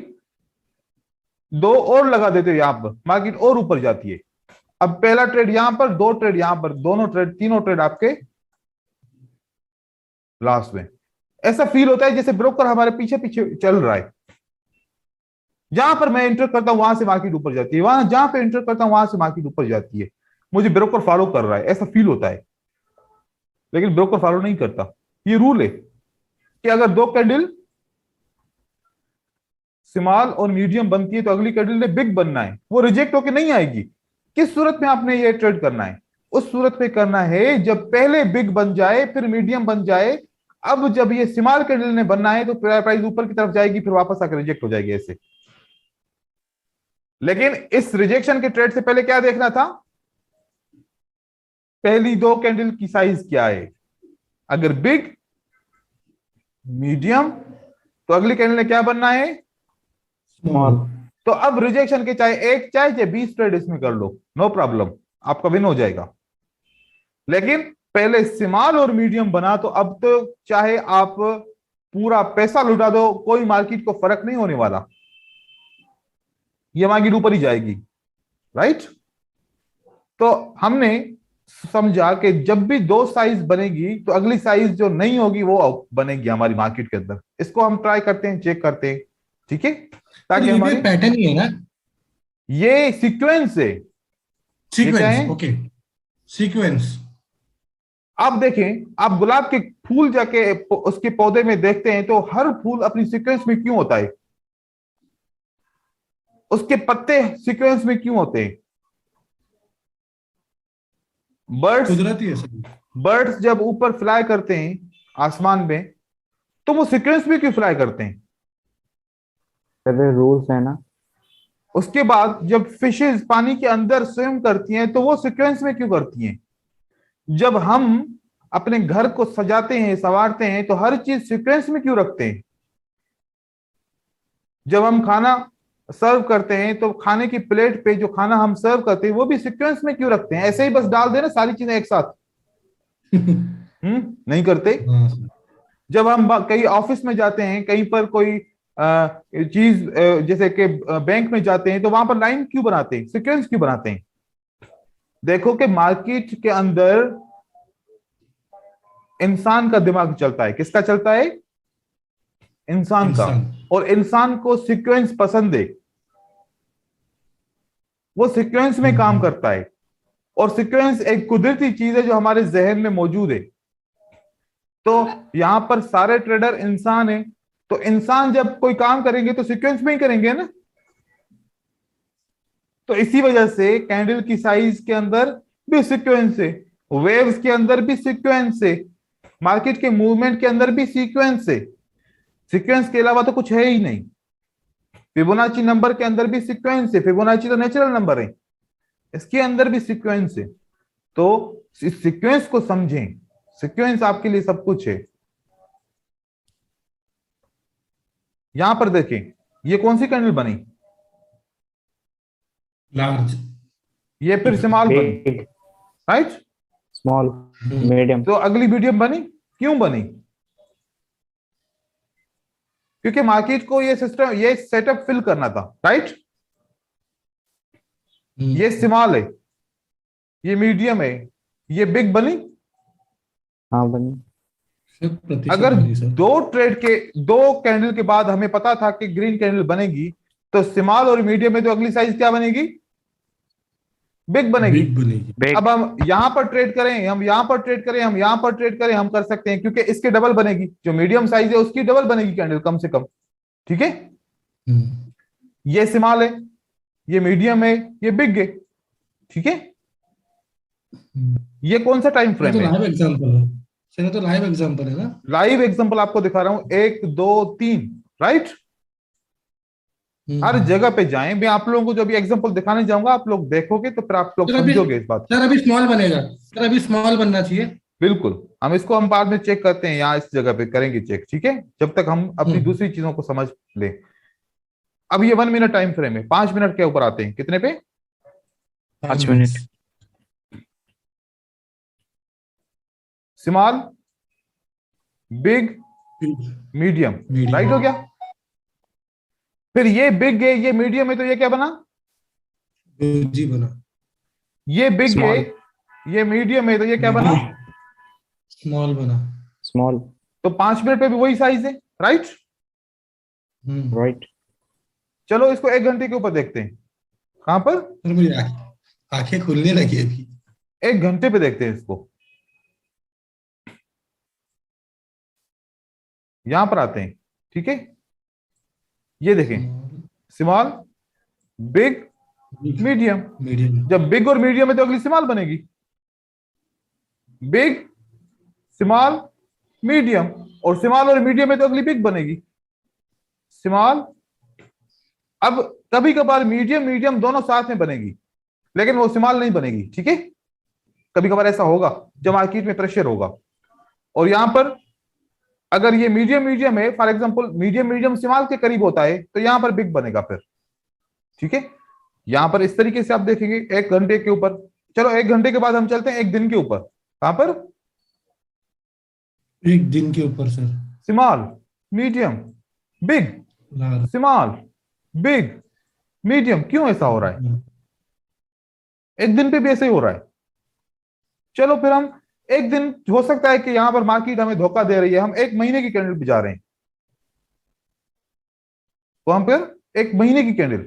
Speaker 1: दो और लगा देते हो, यहां पर मार्केट और ऊपर जाती है। अब पहला ट्रेड यहां पर, दो ट्रेड यहां पर, दोनों ट्रेड, तीनों ट्रेड आपके लास्ट में। ऐसा फील होता है जैसे ब्रोकर हमारे पीछे पीछे चल रहा है, जहां पर मैं एंटर करता हूं वहां से मार्केट ऊपर जाती है, वहां जहां पे एंटर करता हूं वहां से मार्केट ऊपर जाती है, मुझे ब्रोकर फॉलो कर रहा है ऐसा फील होता है। लेकिन ब्रोकर फॉलो नहीं करता, ये रूल है कि अगर दो कैंडल स्मॉल और मीडियम बनती है तो अगली कैंडल ने बिग बनना है, वो रिजेक्ट होकर नहीं आएगी। किस सूरत में आपने ये ट्रेड करना है? उस सूरत में करना है जब पहले बिग बन जाए फिर मीडियम बन जाए, अब जब ये स्मॉल कैंडल ने बनना है तो प्राइस ऊपर की तरफ जाएगी फिर वापस आकर रिजेक्ट हो जाएगी ऐसे। लेकिन इस रिजेक्शन के ट्रेड से पहले क्या देखना था? पहली दो कैंडल की साइज क्या है, अगर बिग मीडियम तो अगली कैंडल ने क्या बनना है?
Speaker 3: स्मॉल।
Speaker 1: तो अब रिजेक्शन के चाहे एक चाहे 20 ट्रेड इसमें कर लो, नो प्रॉब्लम, आपका विन हो जाएगा। लेकिन पहले स्मॉल और मीडियम बना तो अब तो चाहे आप पूरा पैसा लुटा दो कोई मार्केट को फर्क नहीं होने वाला, ये मार्केट ऊपर ही जाएगी, राइट। तो हमने समझा कि जब भी दो साइज बनेगी तो अगली साइज जो नहीं होगी वो बनेगी हमारी मार्केट के अंदर। इसको हम ट्राई करते हैं, चेक करते हैं, ठीक है, ताकि
Speaker 3: ये भी
Speaker 1: हमारी
Speaker 3: पैटर्न ही है ना?
Speaker 1: ये सीक्वेंस है। ये क्या
Speaker 3: सीक्वेंस,
Speaker 1: है?
Speaker 3: Okay, sequence.
Speaker 1: आप देखें, आप गुलाब के फूल जाके उसके पौधे में देखते हैं तो हर फूल अपनी सीक्वेंस में क्यों होता है? उसके पत्ते सीक्वेंस में क्यों होते हैं? बर्ड्स
Speaker 3: कुदरती है सब।
Speaker 1: बर्ड्स जब ऊपर फ्लाई करते हैं आसमान में तो वो सीक्वेंस में क्यों फ्लाई करते हैं?
Speaker 2: सर रूल्स है ना।
Speaker 1: उसके बाद जब फिशेस पानी के अंदर स्विम करती हैं तो वो सीक्वेंस में क्यों करती हैं? जब हम अपने घर को सजाते हैं, संवारते हैं तो हर चीज सीक्वेंस में क्यों रखते हैं? जब हम खाना सर्व करते हैं तो खाने की प्लेट पे जो खाना हम सर्व करते हैं वो भी सीक्वेंस में क्यों रखते हैं? ऐसे ही बस डाल देना सारी चीजें एक साथ? नहीं करते।
Speaker 3: हाँ।
Speaker 1: जब हम कहीं ऑफिस में जाते हैं, कहीं पर कोई चीज जैसे कि बैंक में जाते हैं तो वहां पर लाइन क्यों बनाते हैं, सीक्वेंस क्यों बनाते हैं? देखो कि मार्केट के अंदर इंसान का दिमाग चलता है, किसका चलता है? इंसान का।
Speaker 3: इंसान।
Speaker 1: और इंसान को सीक्वेंस पसंद है, वो सीक्वेंस में काम करता है, और सीक्वेंस एक कुदरती चीज है जो हमारे जहन में मौजूद है। तो यहां पर सारे ट्रेडर इंसान है, तो इंसान जब कोई काम करेंगे तो सीक्वेंस में ही करेंगे ना। तो इसी वजह से कैंडल की साइज के अंदर भी सीक्वेंस है, वेव्स के अंदर भी सीक्वेंस है, मार्केट के मूवमेंट के अंदर भी सीक्वेंस है। सीक्वेंस के अलावा तो कुछ है ही नहीं। फिबोनाची नंबर के अंदर भी सीक्वेंस है, फिबोनाची तो नेचुरल नंबर है, इसके अंदर भी सीक्वेंस है। तो इस सीक्वेंस को समझें, सीक्वेंस आपके लिए सब कुछ है। यहां पर देखें, ये कौन सी कैंडल बनी?
Speaker 3: लार्ज।
Speaker 1: ये फिर स्मॉल बनी,
Speaker 2: बिग,
Speaker 1: राइट?
Speaker 2: Small, medium.
Speaker 1: तो अगली मीडियम बनी, क्यों बनी? क्योंकि मार्केट को ये सिस्टम, ये सेटअप फिल करना था, राइट? ये स्मॉल है, ये मीडियम है, ये बिग बनी।
Speaker 2: हाँ बनी।
Speaker 1: अगर
Speaker 3: बनी सर।
Speaker 1: दो कैंडल के बाद हमें पता था कि ग्रीन कैंडल बनेगी, तो स्मॉल और मीडियम में तो अगली साइज क्या बनेगी? बिग बनेगी।
Speaker 3: बिग बनेगी।
Speaker 2: बिग।
Speaker 1: अब हम यहां पर ट्रेड करें, हम यहां पर ट्रेड करें, हम यहां पर ट्रेड करें, हम कर सकते हैं, क्योंकि इसके डबल बनेगी, जो मीडियम साइज है उसकी डबल बनेगी कैंडल कम से कम, ठीक है? ये स्मॉल है, ये मीडियम है, ये बिग है, ठीक है? ये कौन सा टाइम
Speaker 3: ये
Speaker 1: फ्रेम
Speaker 3: तो
Speaker 1: है?
Speaker 3: लाइव एग्जांपल है सर, ये तो लाइव एग्जांपल है ना।
Speaker 1: लाइव एग्जांपल आपको दिखा रहा हूं, 1 2 3, राइट? हर जगह पे जाएं, मैं आप लोगों को जो अभी एग्जांपल दिखाने जाऊंगा, आप लोग देखोगे तो फिर आप लोग
Speaker 3: सर अभी
Speaker 1: समझोगे इस बात को।
Speaker 3: सर अभी स्मॉल बनेगा, सर अभी स्मॉल बनना चाहिए।
Speaker 1: बिल्कुल, हम बाद में चेक करते हैं, यहाँ इस जगह पे करेंगे चेक, ठीक है? जब तक हम अपनी
Speaker 3: हम्म।
Speaker 1: दूसरी चीजों को समझ लें। अब ये 1 मिनट टाइम फ्रेम है, 5 मिनट के ऊपर आते हैं, कितने पे?
Speaker 2: 5 minute.
Speaker 1: Small, big, medium, right हो
Speaker 3: मीडियम।
Speaker 1: गया? फिर ये बिग है, ये मीडियम है, तो ये क्या बना?
Speaker 3: जी बना।
Speaker 1: ये बिग है,
Speaker 2: स्मॉल।
Speaker 1: ये मीडियम है, तो ये क्या बना?
Speaker 3: मीडियम। स्मॉल बना।
Speaker 2: स्मॉल।
Speaker 1: तो 5 मिनट पे भी वही साइज है, राइट?
Speaker 2: राइट।
Speaker 1: चलो इसको 1 घंटे के ऊपर देखते हैं। कहां पर?
Speaker 3: सर मुझे आंखें खुलने लगी अभी।
Speaker 1: 1 घंटे पे देखते हैं इसको। यहां पर आते हैं, ठीक है? ये देखें, स्मॉल, बिग, मीडियम।
Speaker 3: मीडियम।
Speaker 1: जब बिग और मीडियम है तो अगली स्मॉल बनेगी। बिग, स्मॉल, मीडियम, और स्मॉल और मीडियम है तो अगली बिग बनेगी। स्मॉल, अब कभी कभार मीडियम मीडियम दोनों साथ में बनेगी, लेकिन वो स्मॉल नहीं बनेगी, ठीक है? कभी कभार ऐसा होगा जब मार्केट में प्रेशर होगा। और यहां पर अगर ये मीडियम मीडियम है, for example medium medium small के करीब होता है, तो यहां पर बिग बनेगा फिर, ठीक है? यहां पर इस तरीके से आप देखेंगे 1 घंटे के ऊपर। चलो 1 घंटे के बाद हम चलते हैं 1 दिन के ऊपर। कहां पर?
Speaker 3: एक दिन के ऊपर सर।
Speaker 1: स्मॉल, मीडियम, बिग,
Speaker 3: लाल।
Speaker 1: Small, big, medium. क्यों ऐसा हो रहा है? एक दिन पे भी ऐसे ही हो रहा है। चलो फिर हम एक दिन, हो सकता है कि यहां पर मार्केट हमें धोखा दे रही है, हम 1 महीने की कैंडल पे जा रहे हैं, तो हम फिर 1 महीने की कैंडल,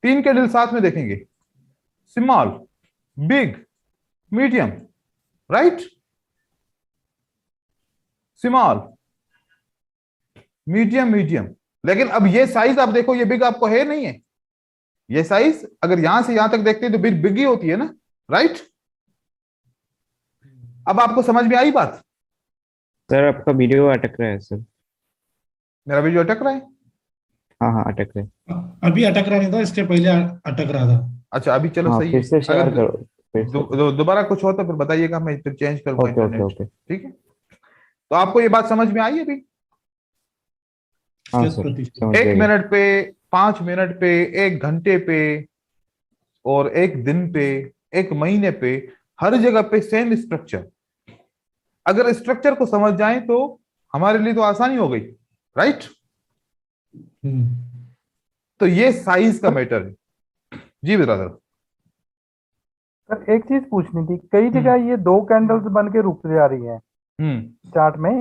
Speaker 1: 3 कैंडल साथ में देखेंगे, small, big, medium, right? Small, medium, medium. लेकिन अब ये साइज आप देखो, ये बिग आपको है नहीं है? ये साइज अगर यहां से यहां तक देखते हैं तो बिग बिग ही होती है ना, राइट? अब आपको समझ में आई बात?
Speaker 2: सर आपका वीडियो अटक रहा है सर।
Speaker 1: मेरा वीडियो अटक रहा है?
Speaker 2: हाँ हाँ अटक रहा है।
Speaker 3: अभी अटक रहा नहीं था, इसके पहले अटक रहा था।
Speaker 1: अच्छा, अभी चलो
Speaker 2: हाँ
Speaker 1: सही
Speaker 2: फिर
Speaker 1: है।
Speaker 2: से शेयर
Speaker 1: अगर
Speaker 2: करो। फिर से।
Speaker 1: दोबारा कुछ हो तो फिर बताइएगा, मैं फिर चेंज करूंगा
Speaker 2: ओके ओके
Speaker 1: इंटरनेट,
Speaker 2: ओके।
Speaker 1: ठीक है? तो आपको ये बात समझ में आई अभी?
Speaker 2: हाँ
Speaker 3: शत
Speaker 2: सर
Speaker 3: प्रतिशत।
Speaker 2: समझ
Speaker 1: एक
Speaker 2: गए।
Speaker 1: मिनट पे, 5 मिनट पे, 1 घंटे पे, और 1 दिन पे, 1 महीने पे, हर जगह पे सेम स्ट्रक्चर। अगर स्ट्रक्चर को समझ जाए तो हमारे लिए तो आसानी हो गई, राइट? तो ये साइज का मैटर है। जी ब्रदर।
Speaker 4: सर एक चीज पूछनी थी, कई जगह ये दो कैंडल्स बन के रुक जा रही है
Speaker 1: हम्म।
Speaker 4: चार्ट में,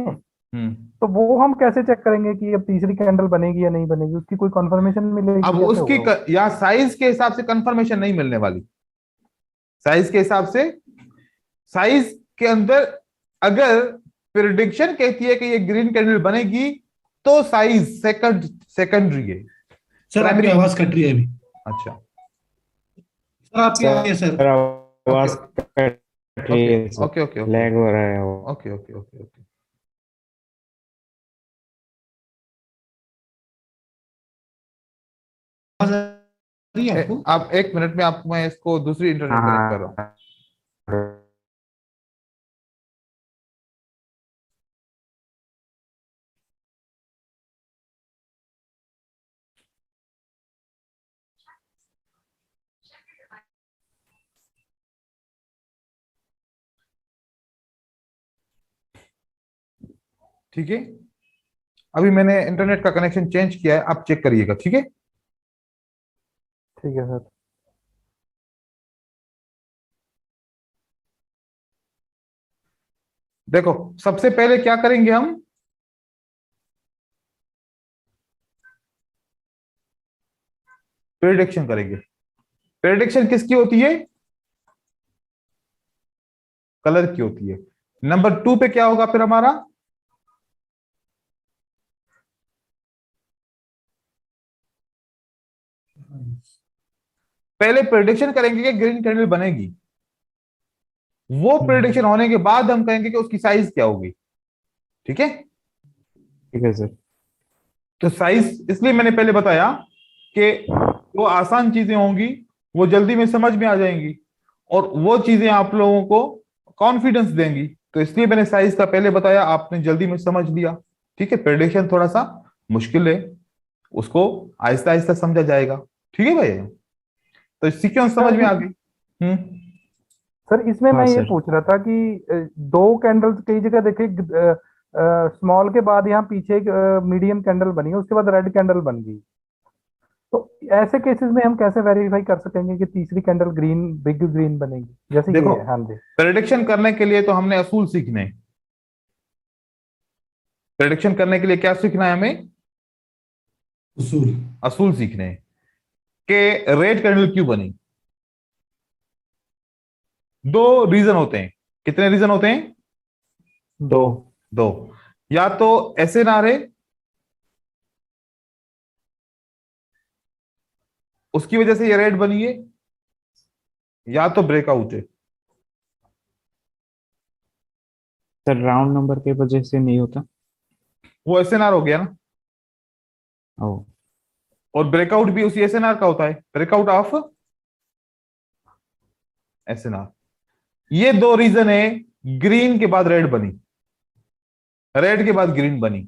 Speaker 1: हम्म।
Speaker 4: तो वो हम कैसे चेक करेंगे कि अब तीसरी कैंडल बनेगी या नहीं बनेगी? उसकी कोई कंफर्मेशन मिलेगी?
Speaker 1: अब
Speaker 4: कैसे
Speaker 1: उसकी
Speaker 4: होगा वो?
Speaker 1: या साइज के हिसाब से कंफर्मेशन नहीं मिलने वाली। साइज के हिसाब से, साइज के अंदर अगर प्रिडिक्शन कहती है कि ये ग्रीन कैंडल बनेगी, तो साइज सेकेंडरी है।
Speaker 3: सर आपकी
Speaker 1: प्राइमरी।
Speaker 3: आवाज कट रही है अभी।
Speaker 1: अच्छा।
Speaker 3: सर आपकी आ रही है सर।
Speaker 2: सर
Speaker 1: ओके
Speaker 2: आवाज कट रही
Speaker 1: ओके
Speaker 2: है sir.
Speaker 1: Okay okay okay
Speaker 2: lag हो रहा है वो।
Speaker 1: Okay okay okay okay.
Speaker 3: आवाज आ रही है आपको?
Speaker 1: आप 1 मिनट में, आप मैं इसको दूसरी
Speaker 2: हाँ
Speaker 1: इंटरनेट कनेक्ट कर रहा हूँ।
Speaker 2: हाँ।
Speaker 1: ठीक है, अभी मैंने इंटरनेट का कनेक्शन चेंज किया है, आप चेक करिएगा। ठीक है,
Speaker 4: ठीक है सर।
Speaker 1: देखो सबसे पहले क्या करेंगे हम, प्रेडिक्शन करेंगे। प्रेडिक्शन किसकी होती है? कलर की होती है। नंबर 2 पे क्या होगा फिर हमारा? पहले प्रेडिक्शन करेंगे कि ग्रीन कैंडल बनेगी, वो प्रेडिक्शन होने के बाद हम कहेंगे कि उसकी साइज क्या होगी। ठीक है,
Speaker 2: ठीक है सर।
Speaker 1: तो साइज इसलिए मैंने पहले बताया कि वो आसान चीजें होंगी, वो जल्दी में समझ में आ जाएंगी, और वो चीजें आप लोगों को कॉन्फिडेंस देंगी, तो इसलिए मैंने साइज का पहले बताया, आपने जल्दी में समझ लिया। ठीक है, प्रेडिक्शन थोड़ा सा मुश्किल है, उसको आहिस्ता आहिस्ता समझा जाएगा। ठीक है भाई, तो सीक्वेंस समझ में आ गई।
Speaker 4: सर इसमें
Speaker 2: हाँ
Speaker 4: मैं ये
Speaker 2: सर।
Speaker 4: पूछ रहा था कि दो कैंडल्स कई जगह देखे, स्मॉल के बाद यहाँ पीछे एक मीडियम कैंडल बनी है, उसके बाद रेड कैंडल बन गई। तो ऐसे केसेस में हम कैसे वेरीफाई कर सकेंगे कि तीसरी कैंडल ग्रीन, बिग ग्रीन बनेगी जैसे ये
Speaker 1: देखो,
Speaker 4: है? हाँ जी।
Speaker 1: प्रेडिक्शन करने के लिए तो हमने असूल सीखने हैं। प्रेडिक्शन करने के लिए क्या सीखना है हमें?
Speaker 3: उसूल।
Speaker 1: असूल सीखने हैं कि रेड कैंडल क्यों बनी। दो रीजन होते हैं। कितने रीजन होते हैं?
Speaker 2: दो।
Speaker 1: दो। या तो एसएनआर है, उसकी वजह से ये रेड बनी है, या तो ब्रेकआउट है।
Speaker 2: सर राउंड नंबर के वजह से नहीं होता।
Speaker 1: वो एसएनआर हो गया ना,
Speaker 2: ओ।
Speaker 1: और ब्रेकआउट भी उसी एसएनआर का होता है, ब्रेकआउट ऑफ एसएनआर। ये दो रीजन है ग्रीन के बाद रेड बनी, रेड के बाद ग्रीन बनी,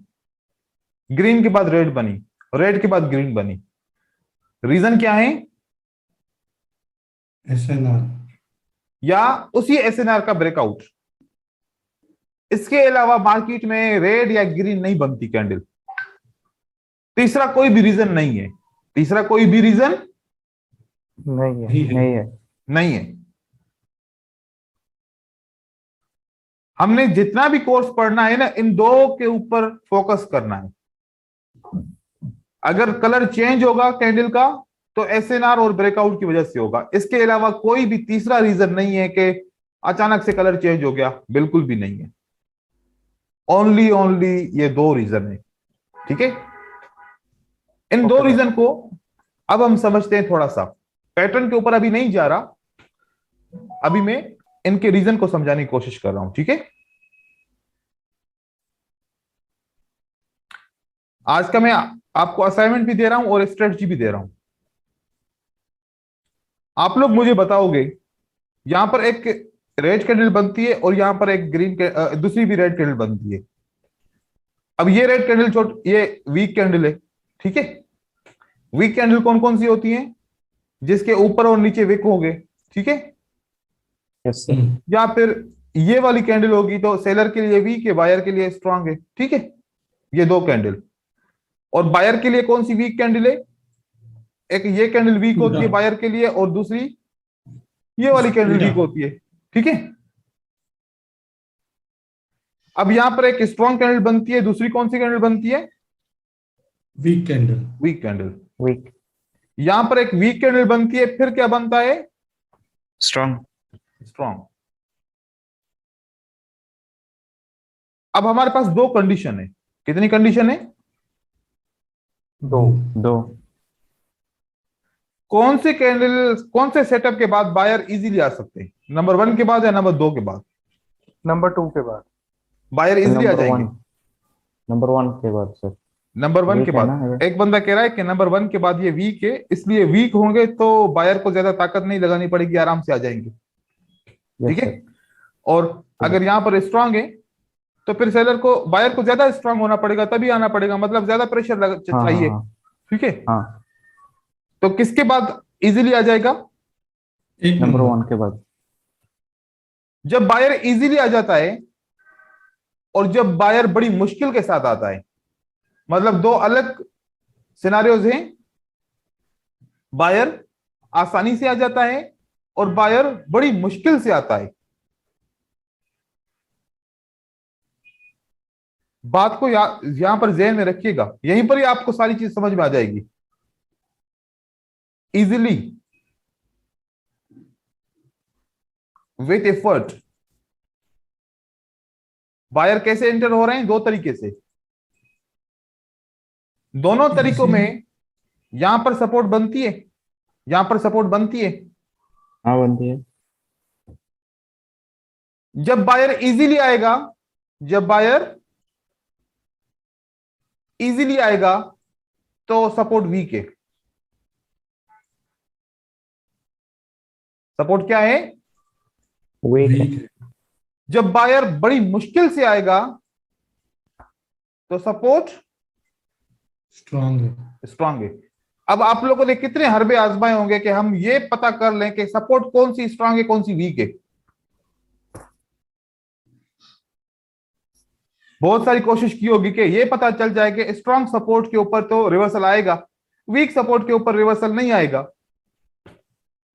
Speaker 1: ग्रीन के बाद रेड बनी, रेड के बाद ग्रीन बनी। रीजन क्या है?
Speaker 3: एसएनआर।
Speaker 1: या उसी एसएनआर का ब्रेकआउट। इसके अलावा मार्केट में रेड या ग्रीन नहीं बनती कैंडल। तीसरा कोई भी रीजन नहीं है, तीसरा कोई भी रीजन
Speaker 4: नहीं है।
Speaker 2: नहीं है।
Speaker 1: नहीं है। हमने जितना भी कोर्स पढ़ना है ना, इन दो के ऊपर फोकस करना है। अगर कलर चेंज होगा कैंडल का तो एसएनआर और ब्रेकआउट की वजह से होगा, इसके अलावा कोई भी तीसरा रीजन नहीं है कि अचानक से कलर चेंज हो गया, बिल्कुल भी नहीं है। ओनली ओनली ये दो रीजन है। ठीक है, इन दो रीजन को अब हम समझते हैं थोड़ा सा। पैटर्न के ऊपर अभी नहीं जा रहा, अभी मैं इनके रीजन को समझाने की कोशिश कर रहा हूं। ठीक है, आज का मैं आपको असाइनमेंट भी दे रहा हूं और स्ट्रेटजी भी दे रहा हूं। आप लोग मुझे बताओगे, यहां पर एक रेड कैंडल बनती है और यहां पर एक ग्रीन दूसरी भी रेड कैंडल बनती है। अब ये रेड कैंडल ये वीक कैंडल है। ठीक है, वीक कैंडल कौन कौन सी होती हैं? जिसके ऊपर और नीचे विक होंगे। ठीक है,
Speaker 2: यस सर।
Speaker 1: या फिर ये वाली कैंडल होगी तो सेलर के लिए वीक है, बायर के लिए स्ट्रांग है। ठीक है, ये दो कैंडल। और बायर के लिए कौन सी वीक कैंडल है? एक ये कैंडल वीक होती है बायर के लिए, और दूसरी ये वाली कैंडल वीक होती है। ठीक है, अब यहां पर एक स्ट्रांग कैंडल बनती है, दूसरी कौन सी कैंडल बनती है?
Speaker 3: Weak candle.
Speaker 1: Weak candle.
Speaker 2: Weak.
Speaker 1: यहां पर एक वीक कैंडल बनती है, फिर क्या बनता है?
Speaker 2: स्ट्रॉन्ग।
Speaker 1: स्ट्रांग। अब हमारे पास दो कंडीशन है। कितनी कंडीशन है?
Speaker 4: दो।
Speaker 2: दो।
Speaker 1: कौन से कैंडल, कौन से सेटअप के बाद बायर इजीली आ सकते हैं? नंबर 1 के बाद या नंबर 2 के बाद?
Speaker 4: नंबर 2 के बाद।
Speaker 1: बायर इजीली आ
Speaker 2: नंबर
Speaker 1: जाएंगे।
Speaker 2: 1। नंबर 1 के बाद सर।
Speaker 1: नंबर 1 के
Speaker 2: वीक है ना
Speaker 1: बाद।
Speaker 2: ये?
Speaker 1: एक बंदा कह रहा है कि नंबर 1 के बाद ये वीक है, इसलिए वीक होंगे तो बायर को ज्यादा ताकत नहीं लगानी पड़ेगी, आराम से आ जाएंगे।
Speaker 2: यस
Speaker 1: ठीक है,
Speaker 2: सर।
Speaker 1: और अगर यहां पर स्ट्रांग है तो फिर सेलर को, बायर को ज्यादा स्ट्रांग होना पड़ेगा, तभी आना पड़ेगा, मतलब ज्यादा प्रेशर
Speaker 2: हाँ हाँ
Speaker 1: चाहिए।
Speaker 2: हाँ
Speaker 1: ठीक है,
Speaker 2: हाँ।
Speaker 1: तो किसके बाद इजीली आ जाएगा?
Speaker 3: एक
Speaker 2: नंबर
Speaker 3: नंबर।
Speaker 2: 1 के बाद।
Speaker 1: जब बायर इजीली आ जाता है और जब बायर बड़ी मुश्किल के साथ आता है, मतलब दो अलग सिनारियोज हैं। बायर आसानी से आ जाता है और बायर बड़ी मुश्किल से आता है। बात को यहां पर ज़हन में रखिएगा, यहीं पर ही आपको सारी चीज समझ में आ जाएगी इजीली, विथ एफर्ट। बायर कैसे एंटर हो रहे हैं? दो तरीके से। दोनों तरीकों में यहां पर सपोर्ट बनती है, यहां पर सपोर्ट बनती है।
Speaker 2: हाँ बनती है।
Speaker 1: जब बायर इजीली आएगा, जब बायर इजीली आएगा तो सपोर्ट वीक है। सपोर्ट क्या है?
Speaker 2: वीक।
Speaker 1: जब बायर बड़ी मुश्किल से आएगा तो सपोर्ट
Speaker 3: स्ट्रांग है।
Speaker 1: स्ट्रांग है। अब आप लोगों ने कितने हरबे आजमाए होंगे कि हम ये पता कर लें कि सपोर्ट कौन सी स्ट्रांग है, कौन सी वीक है। बहुत सारी कोशिश की होगी कि ये पता चल जाए कि स्ट्रांग सपोर्ट के ऊपर तो रिवर्सल आएगा, वीक सपोर्ट के ऊपर रिवर्सल नहीं आएगा।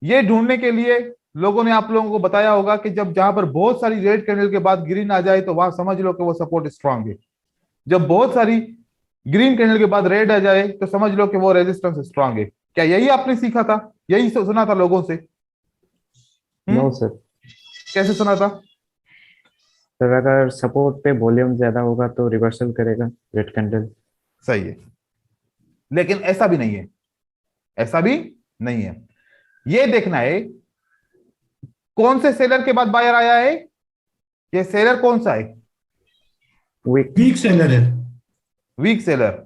Speaker 1: ये ढूंढने के लिए लोगों ने आप लोगों को बताया होगा कि जब जहां पर बहुत सारी रेड कैंडल के बाद ग्रीन आ जाए तो वहां समझ लो कि वो सपोर्ट स्ट्रांग है। जब बहुत सारी ग्रीन कैंडल के बाद रेड आ जाए तो समझ लो कि वो रेजिस्टेंस स्ट्रांग है। क्या यही आपने सीखा था? यही सुना था लोगों से?
Speaker 2: No sir.
Speaker 1: कैसे सुना था?
Speaker 2: सर अगर सपोर्ट पे वॉल्यूम ज्यादा होगा तो रिवर्सल करेगा रेड कैंडल।
Speaker 1: सही है, लेकिन ऐसा भी नहीं है, ऐसा भी नहीं है। ये देखना है कौन से सेलर के बाद बायर आया है। ये सेलर कौन सा है?
Speaker 3: वीक सेलर है।
Speaker 1: Weak seller.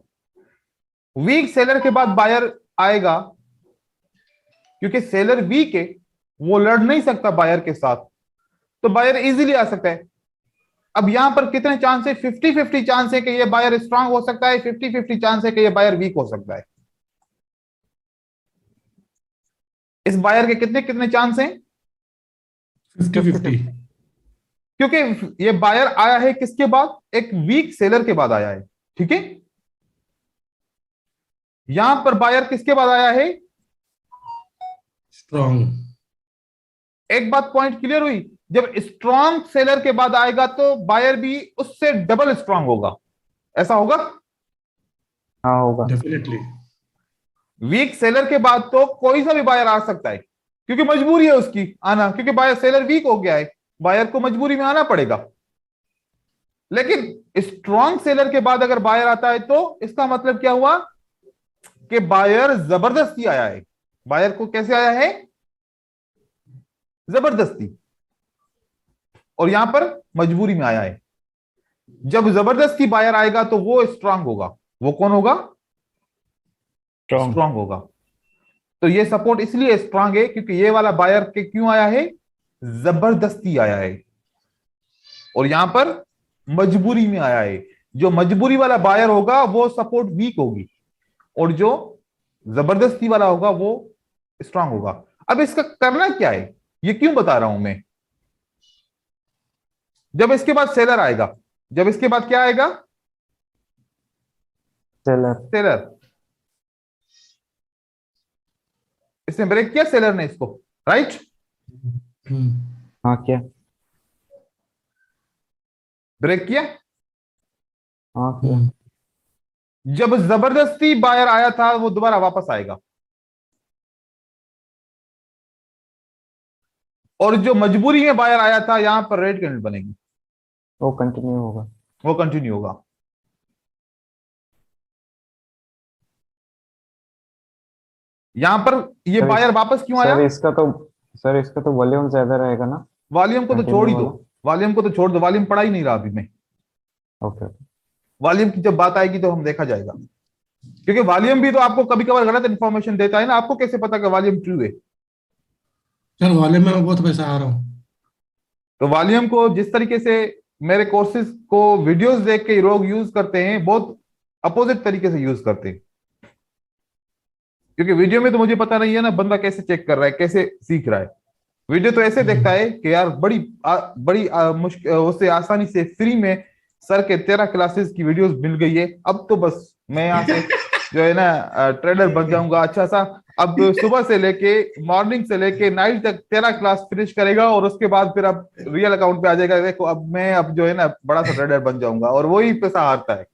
Speaker 1: वीक सेलर के बाद बायर आएगा क्योंकि सेलर वीक है, वो लड़ नहीं सकता बायर के साथ, तो बायर इजीली आ सकता है। अब यहां पर कितने चांस है? 50-50 चांस है कि ये बायर स्ट्रांग हो सकता है, 50-50 चांस है कि ये बायर वीक हो सकता है। इस बायर के कितने कितने चांस हैं?
Speaker 3: 50-50।
Speaker 1: क्योंकि ये बायर आया है किसके बाद? एक वीक सेलर के बाद आया है, ठीक है। यहां पर बायर किसके बाद आया है?
Speaker 3: स्ट्रांग।
Speaker 1: एक बात पॉइंट क्लियर हुई। जब स्ट्रांग सेलर के बाद आएगा तो बायर भी उससे डबल स्ट्रांग होगा, ऐसा होगा?
Speaker 2: हाँ होगा।
Speaker 3: डेफिनेटली।
Speaker 1: वीक सेलर के बाद तो कोई सा भी बायर आ सकता है क्योंकि मजबूरी है उसकी आना, क्योंकि बायर सेलर वीक हो गया है, बायर को मजबूरी में आना पड़ेगा। लेकिन स्ट्रांग सेलर के बाद अगर बायर आता है तो इसका मतलब क्या हुआ कि बायर जबरदस्ती आया है। बायर को कैसे आया है? जबरदस्ती। और यहां पर मजबूरी में आया है। जब जबरदस्ती बायर आएगा तो वो स्ट्रांग होगा। वो कौन होगा? स्ट्रांग होगा। तो ये सपोर्ट इसलिए स्ट्रांग है क्योंकि ये वाला बायर के क्यों आया है? जबरदस्ती आया है। और यहां पर मजबूरी में आया है। जो मजबूरी वाला बायर होगा वो सपोर्ट वीक होगी और जो जबरदस्ती वाला होगा वो स्ट्रांग होगा। अब इसका करना क्या है, ये क्यों बता रहा हूं मैं? जब इसके बाद सेलर आएगा, जब इसके बाद क्या आएगा?
Speaker 2: सेलर।
Speaker 1: सेलर। इसने ब्रेक किया सेलर ने इसको, राइट?
Speaker 2: हाँ क्या?
Speaker 1: ब्रेक किया।
Speaker 2: हाँ क्या?
Speaker 1: जब जबरदस्ती बायर आया था वो दोबारा वापस आएगा और जो मजबूरी में बायर आया था यहां पर रेड कैंडल बनेगी,
Speaker 2: वो कंटिन्यू होगा।
Speaker 1: वो कंटिन्यू होगा। यहां पर ये बायर वापस क्यों आया?
Speaker 2: सर इसका तो वॉल्यूम ज्यादा रहेगा ना।
Speaker 1: वॉल्यूम को तो छोड़ ही दो, वॉल्यूम को तो छोड़ दो, वॉल्यूम पढ़ा ही नहीं रहा अभी मैं।
Speaker 2: ओके।
Speaker 1: वॉल्यूम की जब बात आएगी तो हम देखा जाएगा, क्योंकि वॉल्यूम भी तो आपको कभी कभार गलत इंफॉर्मेशन देता है ना। आपको कैसे पता कि वॉल्यूम ट्रू है?
Speaker 3: सर वॉल्यूम में मैं बहुत पैसा आ रहा हूँ।
Speaker 1: तो वॉल्यूम को जिस तरीके से मेरे कोर्सेज को वीडियोस देख के लोग यूज करते हैं, बहुत अपोजिट तरीके से यूज करते हैं। क्योंकि वीडियो में तो मुझे पता नहीं है ना बंदा कैसे चेक कर रहा है, कैसे सीख रहा है। वीडियो तो ऐसे देखता है कि यार बड़ी मुश्किल उससे आसानी से फ्री में सर के 13 क्लासेस की वीडियोस मिल गई है, अब तो बस मैं यहाँ से जो है ना ट्रेडर बन जाऊंगा अच्छा सा। अब सुबह से लेके मॉर्निंग से लेके नाइट तक 13 क्लास फिनिश करेगा और उसके बाद फिर अब रियल अकाउंट पे आ जाएगा, देखो अब मैं अब जो है ना बड़ा सा ट्रेडर बन जाऊंगा और वही पैसा हारता है।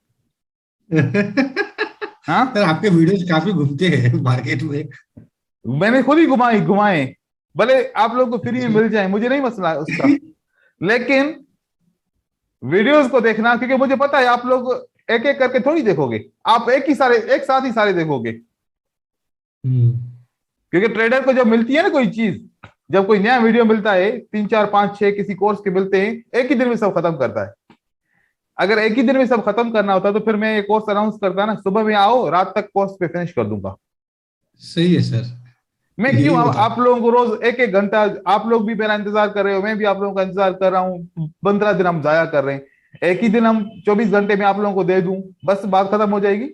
Speaker 1: हाँ,
Speaker 3: सर आपके वीडियोस काफी घूमते हैं मार्केट में।
Speaker 1: मैंने खुद ही घुमाए घुमाए, भले आप लोग को फ्री में मिल जाए, मुझे नहीं मसला है उसका, लेकिन वीडियोस को देखना, क्योंकि मुझे पता है आप लोग एक एक करके थोड़ी देखोगे, आप एक साथ ही सारे देखोगे। क्योंकि ट्रेडर को जब मिलती है ना कोई चीज, जब कोई नया वीडियो मिलता है, 3 4 5 6 किसी कोर्स के मिलते हैं, एक ही दिन में सब खत्म करता है। अगर एक ही दिन में सब खत्म करना होता तो फिर मैं ये कोर्स अनाउंस करता ना, सुबह में आओ रात तक कोर्स पे फिनिश कर दूंगा।
Speaker 3: सही है सर।
Speaker 1: मैं
Speaker 3: यही
Speaker 1: क्यों
Speaker 3: बताओ।
Speaker 1: आप लोगों को रोज एक एक घंटा, आप लोग भी मेरा इंतजार कर रहे हो, मैं भी आप लोगों का इंतजार कर रहा हूँ, 15 दिन हम जाया कर रहे हैं, एक ही दिन हम 24 घंटे में आप लोगों को दे दूं, बस बात खत्म हो जाएगी।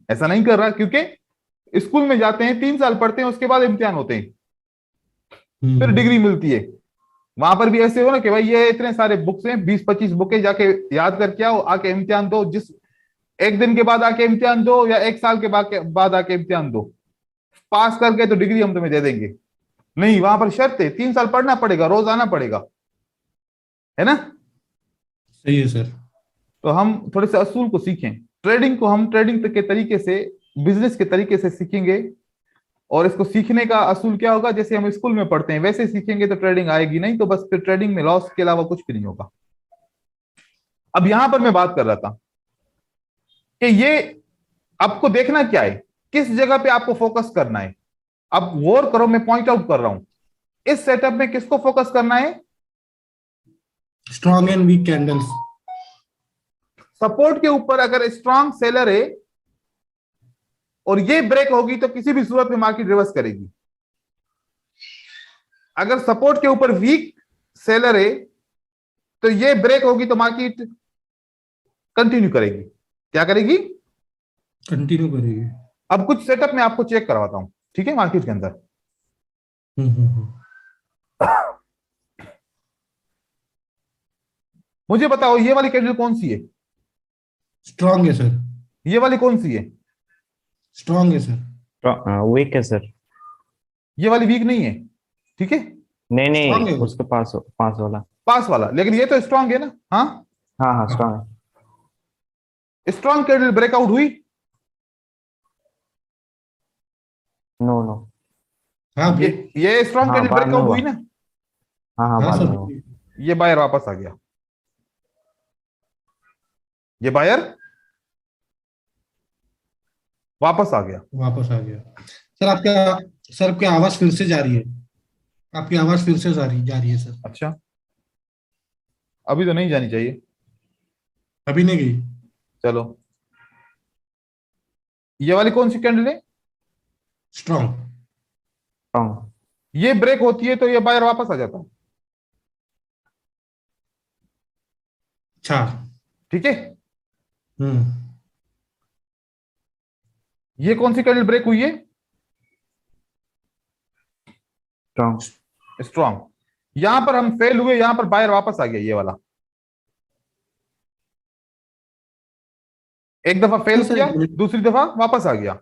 Speaker 1: ऐसा नहीं कर रहा, क्योंकि स्कूल में जाते हैं 3 साल पढ़ते हैं, उसके बाद इम्तिहान होते हैं, फिर डिग्री मिलती है। वहां पर भी ऐसे हो ना कि भाई ये इतने सारे बुक्स हैं, 20 25 बुकें, जाके याद करके आओ, आके इम्तिहान दो, जिस एक दिन के बाद आके इम्तिहान दो या एक साल के बाद आके इम्तिहान दो, पास करके तो डिग्री हम तुम्हें दे देंगे। नहीं, वहां पर शर्त है 3 साल पढ़ना पड़ेगा, रोज आना पड़ेगा, है ना।
Speaker 3: सही है सर।
Speaker 1: तो हम थोड़े से असूल को सीखें, ट्रेडिंग को हम ट्रेडिंग के तरीके से, बिजनेस के तरीके से सीखेंगे, और इसको सीखने का असूल क्या होगा, जैसे हम स्कूल में पढ़ते हैं वैसे सीखेंगे तो ट्रेडिंग आएगी, नहीं तो बस फिर ट्रेडिंग में लॉस के अलावा कुछ भी नहीं होगा। अब यहां पर मैं बात कर रहा था कि ये आपको देखना क्या है, किस जगह पे आपको फोकस करना है। अब गौर करो, मैं पॉइंट आउट कर रहा हूं, इस सेटअप में किसको फोकस करना है?
Speaker 3: Strong and weak candles.
Speaker 1: Support के ऊपर अगर स्ट्रांग सेलर है और ये ब्रेक होगी तो किसी भी सूरत में मार्केट रिवर्स करेगी। अगर सपोर्ट के ऊपर वीक सेलर है तो ये ब्रेक होगी तो मार्केट कंटिन्यू करेगी। क्या करेगी?
Speaker 3: कंटिन्यू करेगी।
Speaker 1: अब कुछ सेटअप में आपको चेक करवाता हूं, ठीक है, मार्केट के अंदर। मुझे बताओ ये वाली कैंडल कौन सी है?
Speaker 3: स्ट्रॉन्ग है सर।
Speaker 1: ये वाली कौन सी है?
Speaker 3: स्ट्रॉन्ग है सर।
Speaker 2: वीक है सर।
Speaker 1: ये वाली वीक नहीं है, ठीक है,
Speaker 2: नहीं
Speaker 3: Strong है
Speaker 2: नहीं,
Speaker 3: वो।
Speaker 2: उसके पास पास वाला।
Speaker 1: पास वाला, लेकिन ये तो स्ट्रांग है ना। हाँ,
Speaker 2: हाँ हाँ स्ट्रॉन्ग है।
Speaker 1: स्ट्रांग कैंडल ब्रेकआउट हुई?
Speaker 2: No no.
Speaker 3: हाँ
Speaker 1: ये स्ट्रांग
Speaker 2: हाँ
Speaker 1: कैंडल
Speaker 2: बाद में
Speaker 1: ब्रेकआउट
Speaker 2: हुआ।
Speaker 1: हुई ना?
Speaker 2: हाँ हाँ
Speaker 3: हाँ
Speaker 2: बाद
Speaker 3: सर।
Speaker 2: में हुआ।
Speaker 1: ये बायर वापस आ गया, ये बायर वापस आ गया।
Speaker 3: वापस आ गया। सर आपकी आवाज फिर से जा रही है। आपकी आवाज फिर से जा रही है सर।
Speaker 1: अच्छा, अभी तो नहीं जानी चाहिए,
Speaker 3: अभी नहीं गई।
Speaker 1: चलो। ये वाली कौन सी कैंडल है?
Speaker 3: स्ट्रॉन्ग।
Speaker 2: स्ट्रॉन्ग।
Speaker 1: ये ब्रेक होती है तो ये बायर वापस आ जाता है,
Speaker 3: अच्छा।
Speaker 1: ठीक है।
Speaker 3: हम्म।
Speaker 1: ये कौन सी कैंडल ब्रेक हुई है?
Speaker 2: स्ट्रॉन्ग।
Speaker 1: स्ट्रांग। यहां पर हम फेल हुए, यहां पर बायर वापस आ गया, ये वाला एक दफा फेल
Speaker 3: सर
Speaker 1: किया,
Speaker 3: एक मिनट।
Speaker 1: दूसरी दफा वापस आ गया,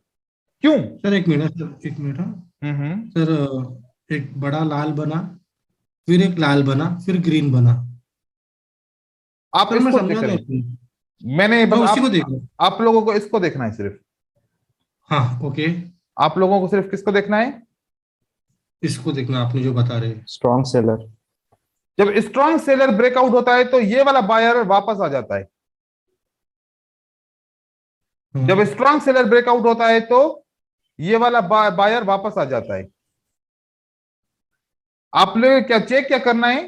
Speaker 1: क्यों?
Speaker 3: सर एक मिनट सर, एक मिनट। हाँ
Speaker 1: हम्म।
Speaker 3: सर, एक बड़ा लाल बना, फिर एक लाल बना, फिर ग्रीन बना।
Speaker 1: आप
Speaker 3: सर मैं
Speaker 1: इसको
Speaker 3: समझा
Speaker 1: देख रहे
Speaker 3: नहीं।
Speaker 1: हैं, मैंने
Speaker 3: मैं
Speaker 1: बस
Speaker 3: उसी को देख रहा हूँ।
Speaker 1: आप लोगों को इसको देखना है सिर्फ,
Speaker 3: हाँ ओके।
Speaker 1: आप लोगों को सिर्फ किसको देखना है?
Speaker 3: इसको देखना आपने जो बता रहे हैं।
Speaker 2: Strong seller.
Speaker 1: जब स्ट्रांग सेलर ब्रेकआउट होता है तो ये वाला बायर वापस आ जाता है। जब स्ट्रांग सेलर ब्रेकआउट होता है तो ये वाला बायर वापस आ जाता है। आप लोग क्या करना है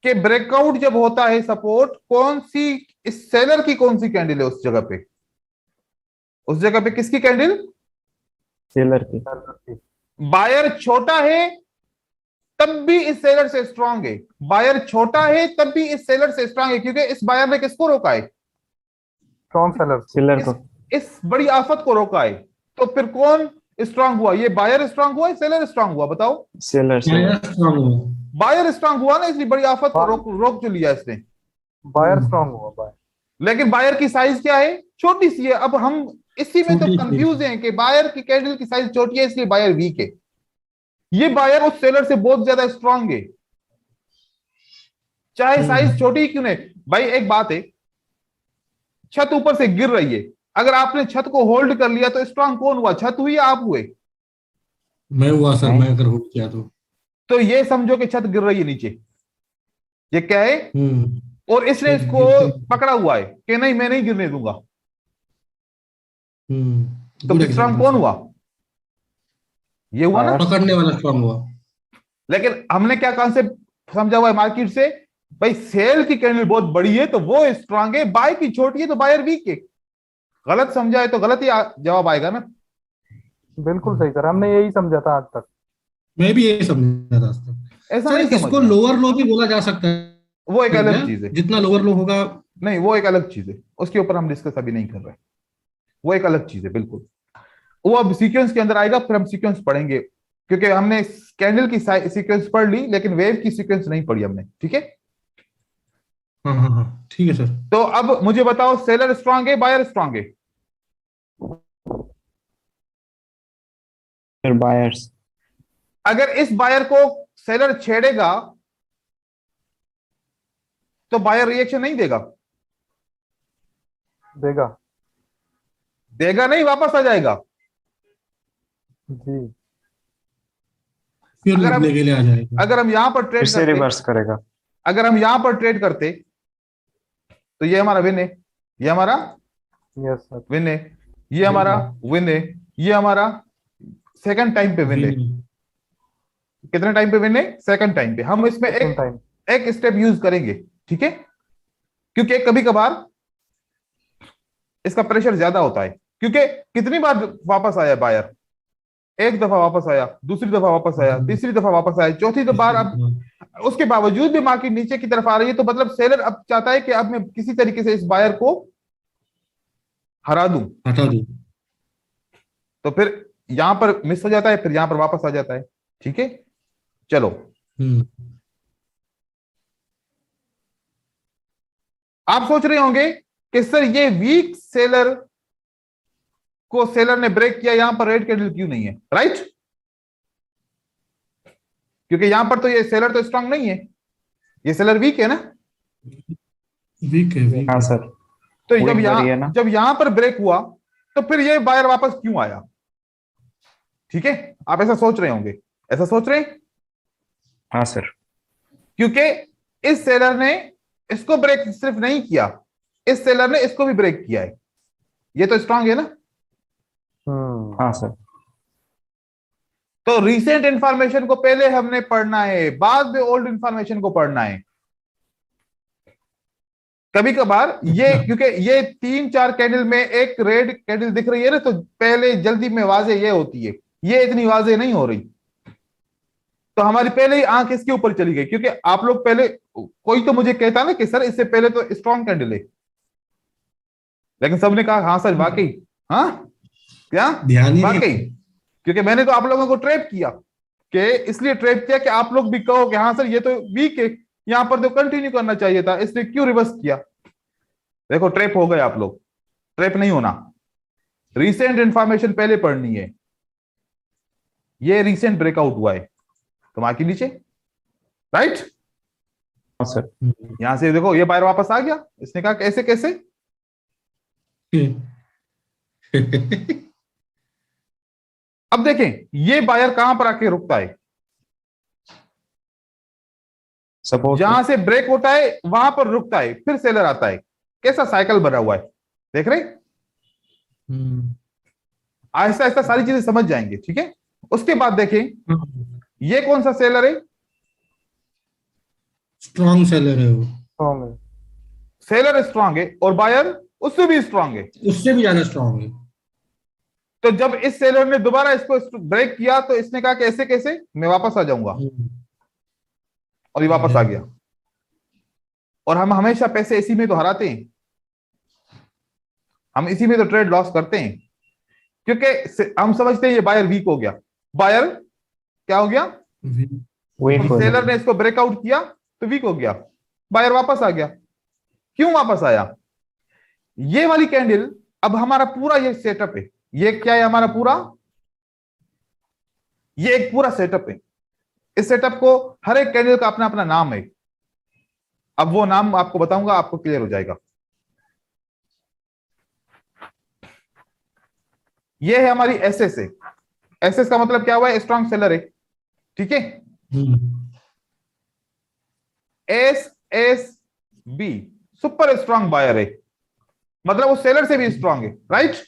Speaker 1: कि ब्रेकआउट जब होता है सपोर्ट, कौन सी, इस सेलर की कौन सी कैंडल है उस जगह पे, उस जगह पे किसकी कैंडल?
Speaker 2: सेलर की।
Speaker 1: बायर छोटा है तब भी इस सेलर से स्ट्रांग है, बायर छोटा है तब भी इस सेलर से स्ट्रांग है, क्योंकि इस बायर ने किसको रोका है?
Speaker 4: स्ट्रॉन्ग सेलर
Speaker 2: सेलर को।
Speaker 1: इस बड़ी आफत को रोका है। तो फिर कौन स्ट्रांग हुआ? ये बायर स्ट्रांग हुआ, सेलर स्ट्रांग हुआ? बताओ।
Speaker 2: Seller seller.
Speaker 3: स्ट्रॉन्ग हुआ।
Speaker 1: बायर स्ट्रांग हुआ ना, इसलिए बड़ी आफत को रोक रोक जो लिया इसने।
Speaker 4: बायर स्ट्रांग हुआ बायर।
Speaker 1: लेकिन बायर की साइज क्या है, छोटी सी है। अब हम इसी में तो
Speaker 3: छोटी सी।
Speaker 1: कंफ्यूज हैं कि बायर की कैंडल की साइज छोटी है इसलिए बायर वीक है। ये बायर उस सेलर से बहुत ज्यादा स्ट्रांग है, चाहे साइज छोटी ही क्यों नहीं। भाई एक बात है, छत ऊपर से गिर रही है, अगर आपने छत को होल्ड कर लिया तो स्ट्रांग कौन हुआ, छत हुई या आप हुए?
Speaker 3: मैं हुआ सर,
Speaker 2: नहीं।
Speaker 3: मैं अगर होल्ड किया
Speaker 1: तो ये समझो कि छत गिर रही है नीचे, ये क्या है, और इसने
Speaker 3: छत
Speaker 1: इसको
Speaker 3: गिरते-
Speaker 1: पकड़ा हुआ है कि नहीं मैं नहीं गिरने दूंगा। तो
Speaker 3: गुड
Speaker 1: स्ट्रांग
Speaker 3: एग्जांपल
Speaker 1: कौन
Speaker 3: सर।
Speaker 1: हुआ, ये हुआ ना।
Speaker 2: Buyers।
Speaker 3: पकड़ने वाला स्ट्रांग हुआ।
Speaker 1: लेकिन हमने क्या कॉन्सेप्ट समझा हुआ है मार्केट से, भाई सेल की कैंडल बहुत बड़ी है तो वो स्ट्रांग है, बाय की छोटी है तो बायर वीक है। गलत समझा है तो गलत ही जवाब आएगा ना।
Speaker 4: बिल्कुल सही सर, हमने यही समझा था आज तक।
Speaker 3: मैं भी यही समझा था आज तक।
Speaker 1: ऐसा
Speaker 3: सर
Speaker 1: नहीं
Speaker 3: इसको
Speaker 1: समझना,
Speaker 3: लोअर लो भी बोला जा सकता है
Speaker 1: वो एक
Speaker 3: क्या?
Speaker 1: अलग चीज है।
Speaker 3: जितना लोअर लो होगा।
Speaker 1: नहीं वो एक अलग चीज है, उसके ऊपर हम डिस्कस अभी नहीं कर रहे, वो एक अलग चीज है बिल्कुल। वो अब सीक्वेंस के अंदर आएगा, फिर हम सीक्वेंस पढ़ेंगे, क्योंकि हमने कैंडल की सीक्वेंस पढ़ ली लेकिन वेव की सीक्वेंस नहीं पढ़ी हमने, ठीक है।
Speaker 3: हाँ हाँ हाँ, ठीक है सर।
Speaker 1: तो अब मुझे बताओ, सेलर स्ट्रांग है बायर स्ट्रांग है?
Speaker 2: फिर बायर्स।
Speaker 1: अगर इस बायर को सेलर छेड़ेगा तो बायर रिएक्शन नहीं देगा?
Speaker 4: देगा।
Speaker 1: देगा नहीं, वापस आ जाएगा।
Speaker 4: जी।
Speaker 3: फिर
Speaker 1: अगर हम
Speaker 3: लगने के लिए आ जाएगा।
Speaker 1: अगर हम यहां पर
Speaker 2: फिर
Speaker 1: ट्रेड
Speaker 2: से
Speaker 1: करते,
Speaker 2: रिवर्स करेगा।
Speaker 1: अगर हम यहां पर ट्रेड करते तो ये हमारा विन है, ये हमारा
Speaker 4: यस सर।
Speaker 1: विन है, ये हमारा विन है, ये हमारा सेकंड टाइम पे विन है। कितने टाइम पे विन है, सेकंड टाइम पे। हम इसमें
Speaker 4: सेकंड
Speaker 1: एक
Speaker 4: टाइम।
Speaker 1: एक स्टेप यूज करेंगे, ठीक है, क्योंकि कभी कभार इसका प्रेशर ज्यादा होता है। क्योंकि कितनी बार वापस आया बायर, एक दफा वापस आया, दूसरी दफा वापस आया, तीसरी दफा वापस आया, चौथी बार। अब उसके बावजूद भी मार्केट नीचे की तरफ आ रही है, तो मतलब सेलर अब चाहता है कि अब मैं किसी तरीके से इस बायर को हरा दूं।
Speaker 3: हटा दो।
Speaker 1: तो फिर यहां पर मिस हो जाता है, फिर यहां पर वापस आ जाता है, ठीक है। चलो, आप सोच रहे होंगे कि सर ये वीक सेलर को सेलर ने ब्रेक किया, यहां पर रेड कैंडल क्यों नहीं है, राइट? क्योंकि यहां पर तो ये सेलर तो स्ट्रांग नहीं है, ये सेलर वीक है ना।
Speaker 3: वीक है, वीक
Speaker 2: हाँ
Speaker 3: है।
Speaker 2: सर।
Speaker 1: तो
Speaker 2: Weak बढ़ी है ना।
Speaker 1: जब यहां पर ब्रेक हुआ तो फिर ये बायर वापस क्यों आया, ठीक है। आप ऐसा सोच रहे होंगे, ऐसा सोच रहे हैं,
Speaker 2: हाँ सर।
Speaker 1: क्योंकि इस सेलर ने इसको ब्रेक सिर्फ नहीं किया, इस सेलर ने इसको भी ब्रेक किया है, ये तो स्ट्रांग है ना।
Speaker 2: हाँ सर।
Speaker 1: तो रीसेंट इंफॉर्मेशन को पहले हमने पढ़ना है, बाद में ओल्ड इंफॉर्मेशन को पढ़ना है। कभी कभार ये क्योंकि ये 3-4 कैंडल में एक रेड कैंडल दिख रही है ना, तो पहले जल्दी में वाजे ये होती है, ये इतनी वाजे नहीं हो रही, तो हमारी पहले ही आंख इसके ऊपर चली गई। क्योंकि आप लोग पहले, कोई तो मुझे कहता ना कि सर इससे पहले तो स्ट्रॉन्ग कैंडल है, लेकिन सबने कहा हाँ सर वाकई, हाँ क्या
Speaker 3: ध्यान ही नहीं।
Speaker 1: वाकई, क्योंकि मैंने तो आप लोगों को ट्रैप किया, कि इसलिए ट्रैप किया कि आप लोग भी कहो कि हाँ सर ये तो वीक है, यहां पर तो कंटिन्यू करना चाहिए था, इसने क्यों रिवर्स किया। देखो ट्रैप हो गए आप लोग, ट्रैप नहीं होना, रीसेंट इंफॉर्मेशन पहले पढ़नी है। ये रीसेंट ब्रेकआउट हुआ है तो मार्केट नीचे, राइट।
Speaker 2: हाँ सर।
Speaker 1: यहां से देखो ये बायर वापस आ गया, इसने कहा कैसे कैसे। अब देखें ये बायर कहां पर आके रुकता है,
Speaker 2: सपोर्ट।
Speaker 1: जहां से ब्रेक होता है वहां पर रुकता है, फिर सेलर आता है। कैसा साइकिल बना हुआ है, देख रहे। आहिस्ता आहिस्ता सारी चीजें समझ जाएंगे, ठीक है। उसके बाद देखें ये कौन सा सेलर है,
Speaker 3: स्ट्रॉन्ग सेलर है वो।
Speaker 4: स्ट्रॉन्ग है।
Speaker 1: सेलर स्ट्रांग है और बायर उससे भी स्ट्रांग है।
Speaker 3: उससे भी ज्यादा स्ट्रॉन्ग है।
Speaker 1: तो जब इस सेलर ने दोबारा इसको ब्रेक किया तो इसने कहा कि ऐसे कैसे मैं वापस आ जाऊंगा, और ये वापस आ गया। और हम हमेशा पैसे इसी में तो हराते हैं, हम इसी में तो ट्रेड लॉस करते हैं, क्योंकि हम समझते हैं ये बायर वीक हो गया। बायर क्या हो गया,
Speaker 2: वीक हो
Speaker 1: सेलर
Speaker 2: जाएगा।
Speaker 1: ने इसको ब्रेकआउट किया तो वीक हो गया, बायर वापस आ गया। क्यों वापस आया? ये वाली कैंडल, अब हमारा पूरा ये सेटअप है, ये क्या है हमारा पूरा, ये एक पूरा सेटअप है। इस सेटअप को हर एक कैंडल का अपना अपना नाम है। अब वो नाम आपको बताऊंगा, आपको क्लियर हो जाएगा। ये है हमारी एसएस है। एसएस का मतलब क्या हुआ है? स्ट्रांग सेलर है, ठीक है। S S B super strong buyer है, मतलब वो सेलर से भी स्ट्रांग है, राइट।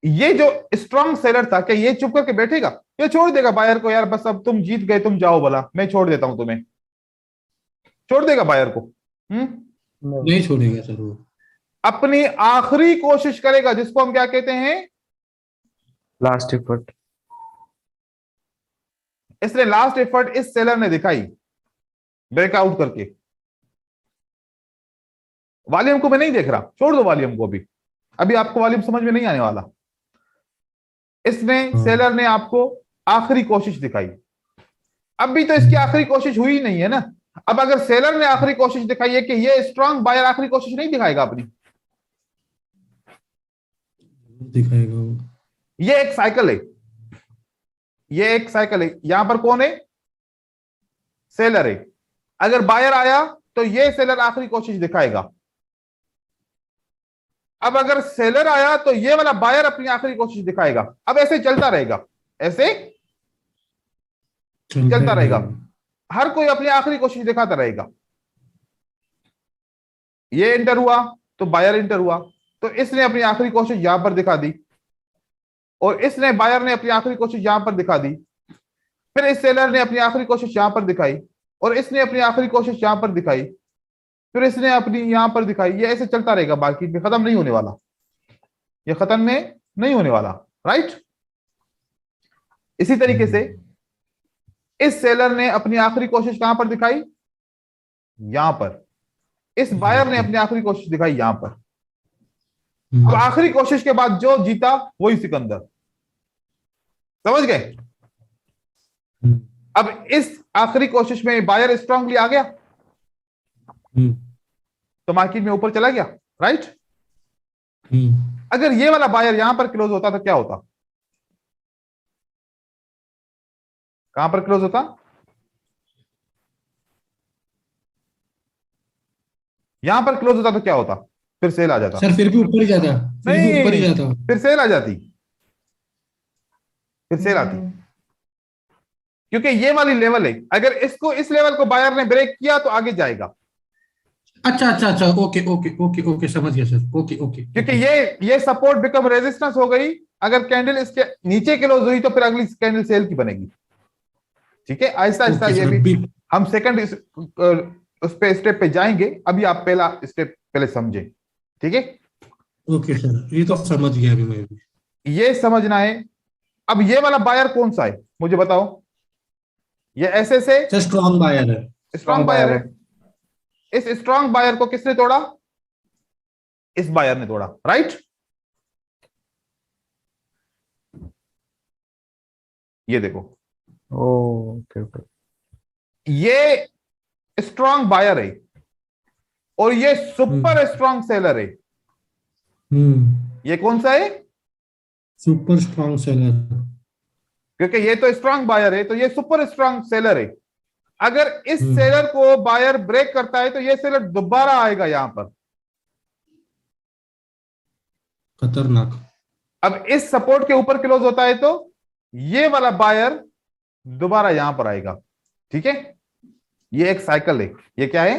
Speaker 1: ये जो स्ट्रांग सेलर था, क्या ये चुप करके बैठेगा? ये छोड़ देगा बायर को, यार बस अब तुम जीत गए, तुम जाओ भला, मैं छोड़ देता हूं तुम्हें, छोड़ देगा बायर को?
Speaker 3: नहीं छोड़ेगा सर वो।
Speaker 1: अपनी आखिरी कोशिश करेगा, जिसको हम क्या कहते हैं,
Speaker 2: लास्ट एफर्ट।
Speaker 1: इसलिए लास्ट एफर्ट इस सेलर ने दिखाई ब्रेकआउट करके। वॉल्यूम को मैं नहीं देख रहा, छोड़ दो वॉल्यूम को, अभी अभी आपको वॉल्यूम समझ में नहीं आने वाला। इसमें सेलर ने आपको आखिरी कोशिश दिखाई। अब भी तो इसकी आखिरी कोशिश हुई नहीं है ना। अब अगर सेलर ने आखिरी कोशिश दिखाई है, कि ये स्ट्रांग बायर आखिरी कोशिश नहीं दिखाएगा अपनी?
Speaker 3: दिखाएगा वो।
Speaker 1: ये एक साइकिल है, ये एक साइकिल है। यहां पर कौन है? सेलर है। अगर बायर आया तो ये सेलर आखिरी कोशिश दिखाएगा। अब अगर सेलर आया तो ये वाला बायर अपनी आखिरी कोशिश दिखाएगा। अब ऐसे चलता रहेगा, ऐसे चलता रहेगा, हर कोई अपनी आखिरी कोशिश दिखाता रहेगा। ये इंटर हुआ तो बायर इंटर हुआ, तो इसने अपनी आखिरी कोशिश यहां पर दिखा दी, और इसने बायर ने अपनी आखिरी कोशिश यहां पर दिखा दी। फिर इस सेलर ने अपनी आखिरी कोशिश यहां पर दिखाई, और इसने अपनी आखिरी कोशिश यहां पर दिखाई, फिर इसने अपनी यहां पर दिखाई। ये ऐसे चलता रहेगा, मार्केट में खत्म नहीं होने वाला, ये खत्म में नहीं होने वाला, राइट। इसी तरीके से इस सेलर ने अपनी आखिरी कोशिश कहां पर दिखाई? यहां पर। इस बायर ने अपनी आखिरी कोशिश दिखाई यहां पर। अब आखिरी कोशिश के बाद जो जीता वही सिकंदर, समझ गए? अब इस आखिरी कोशिश में बायर स्ट्रांगली आ गया, तो मार्केट में ऊपर चला गया, राइट। अगर ये वाला बायर यहां पर क्लोज होता तो क्या होता? कहां पर क्लोज होता? यहां पर क्लोज होता तो क्या होता? फिर सेल आ जाता।
Speaker 3: सर फिर भी ऊपर ही जाता, फिर भी ऊपर ही
Speaker 1: नहीं,
Speaker 3: जाता।
Speaker 1: फिर सेल आ जाती, फिर सेल आती, क्योंकि ये वाली लेवल है। अगर इसको, इस लेवल को बायर ने ब्रेक किया तो आगे जाएगा।
Speaker 3: अच्छा अच्छा अच्छा, ओके ओके ओके ओके, समझ गया सर, ओके ओके।
Speaker 1: क्योंकि ये सपोर्ट बिकम रेजिस्टेंस हो गई। अगर कैंडल इसके नीचे क्लोज हुई तो फिर अगली कैंडल सेल की बनेगी, ठीक है। आहिस्ता आहिस्ता ये भी हम सेकंड उस पे स्टेप पे जाएंगे, अभी आप पहला स्टेप पहले समझे, ठीक है।
Speaker 3: ओके सर, ये तो समझ गया अभी मैं भी।
Speaker 1: ये समझना है। अब ये वाला बायर कौन सा है मुझे बताओ? ये ऐसे से
Speaker 3: सर स्ट्रॉन्ग बायर है।
Speaker 1: स्ट्रांग बायर है। इस स्ट्रांग बायर को किसने तोड़ा? इस बायर ने तोड़ा, राइट। ये देखो,
Speaker 2: ओके ओके।
Speaker 1: ये स्ट्रांग बायर है और ये सुपर स्ट्रांग सेलर है। ये कौन सा है?
Speaker 3: Super strong seller.
Speaker 1: क्योंकि ये तो स्ट्रांग बायर है, तो ये सुपर स्ट्रांग सेलर है। अगर इस सेलर को बायर ब्रेक करता है तो ये सेलर दोबारा आएगा यहां पर,
Speaker 3: खतरनाक।
Speaker 1: अब इस सपोर्ट के ऊपर क्लोज होता है तो ये वाला बायर दोबारा यहां पर आएगा, ठीक है। ये एक साइकिल है। ये क्या है?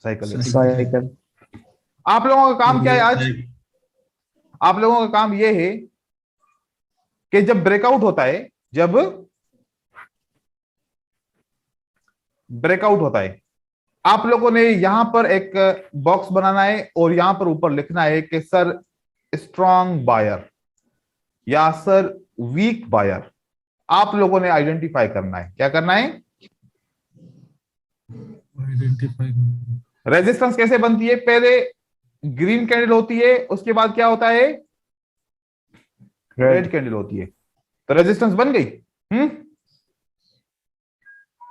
Speaker 1: साइकिल है।
Speaker 2: साइकिल।
Speaker 1: आप लोगों का काम क्या है आज? आप लोगों का काम यह है कि जब ब्रेकआउट होता है, जब ब्रेकआउट होता है, आप लोगों ने यहां पर एक बॉक्स बनाना है और यहां पर ऊपर लिखना है कि सर स्ट्रांग बायर या सर वीक बायर। आप लोगों ने आइडेंटिफाई करना है। क्या करना है?
Speaker 3: आइडेंटिफाई।
Speaker 1: रेजिस्टेंस कैसे बनती है? पहले ग्रीन कैंडल होती है, उसके बाद क्या होता है? रेड कैंडल होती है। तो रेजिस्टेंस बन गई।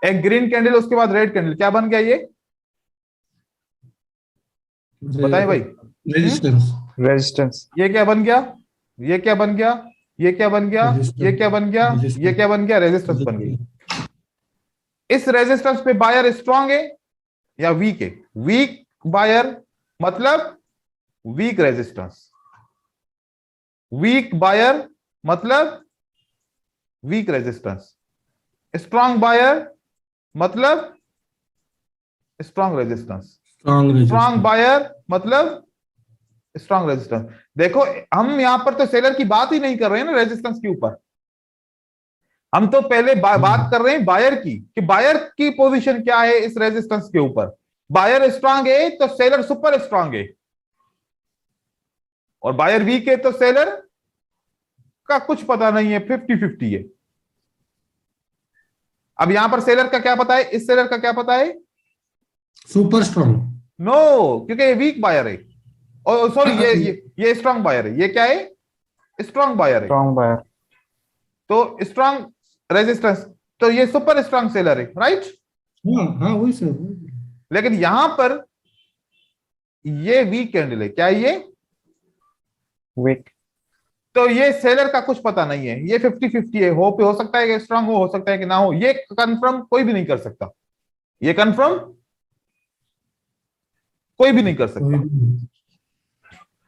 Speaker 1: एक ग्रीन कैंडल, उसके बाद रेड कैंडल, क्या बन गया ये? बताएं भाई।
Speaker 3: रेजिस्टेंस।
Speaker 2: रेजिस्टेंस।
Speaker 1: ये क्या बन गया? ये क्या बन गया? ये क्या बन गया? ये क्या बन गया? ये क्या बन गया? रेजिस्टेंस बन गई। इस रेजिस्टेंस पे बायर स्ट्रांग है या वीक है? वीक बायर मतलब वीक रेजिस्टेंस, वीक बायर मतलब वीक रेजिस्टेंस, स्ट्रांग बायर मतलब स्ट्रांग रेजिस्टेंस, स्ट्रांग बायर मतलब स्ट्रांग रेजिस्टेंस। देखो हम यहां पर तो सेलर की बात ही नहीं कर रहे हैं ना रेजिस्टेंस के ऊपर, हम तो पहले बात कर रहे हैं बायर की, कि बायर की पोजीशन क्या है इस रेजिस्टेंस के ऊपर। बायर स्ट्रांग है तो सेलर सुपर स्ट्रांग है, और बायर वीक है तो सेलर का कुछ पता नहीं है, 50-50 है। अब यहां पर सेलर का क्या पता है, इस सेलर का क्या पता है?
Speaker 3: Super strong.
Speaker 1: नो, क्योंकि ये वीक बायर है, और सॉरी ये स्ट्रांग बायर है। ये क्या है? स्ट्रांग बायर है।
Speaker 2: Strong buyer.
Speaker 1: तो स्ट्रांग रेजिस्टेंस, तो ये सुपर स्ट्रांग सेलर है, राइट?
Speaker 3: हाँ हाँ वही सर।
Speaker 1: लेकिन यहां पर ये वीक कैंडल है, क्या है ये?
Speaker 2: वीक।
Speaker 1: तो ये सेलर का कुछ पता नहीं है, ये 50-50 है। हो सकता है कि स्ट्रांग हो सकता है कि ना हो, ये कंफर्म कोई भी नहीं कर सकता, ये कंफर्म कोई भी नहीं कर सकता।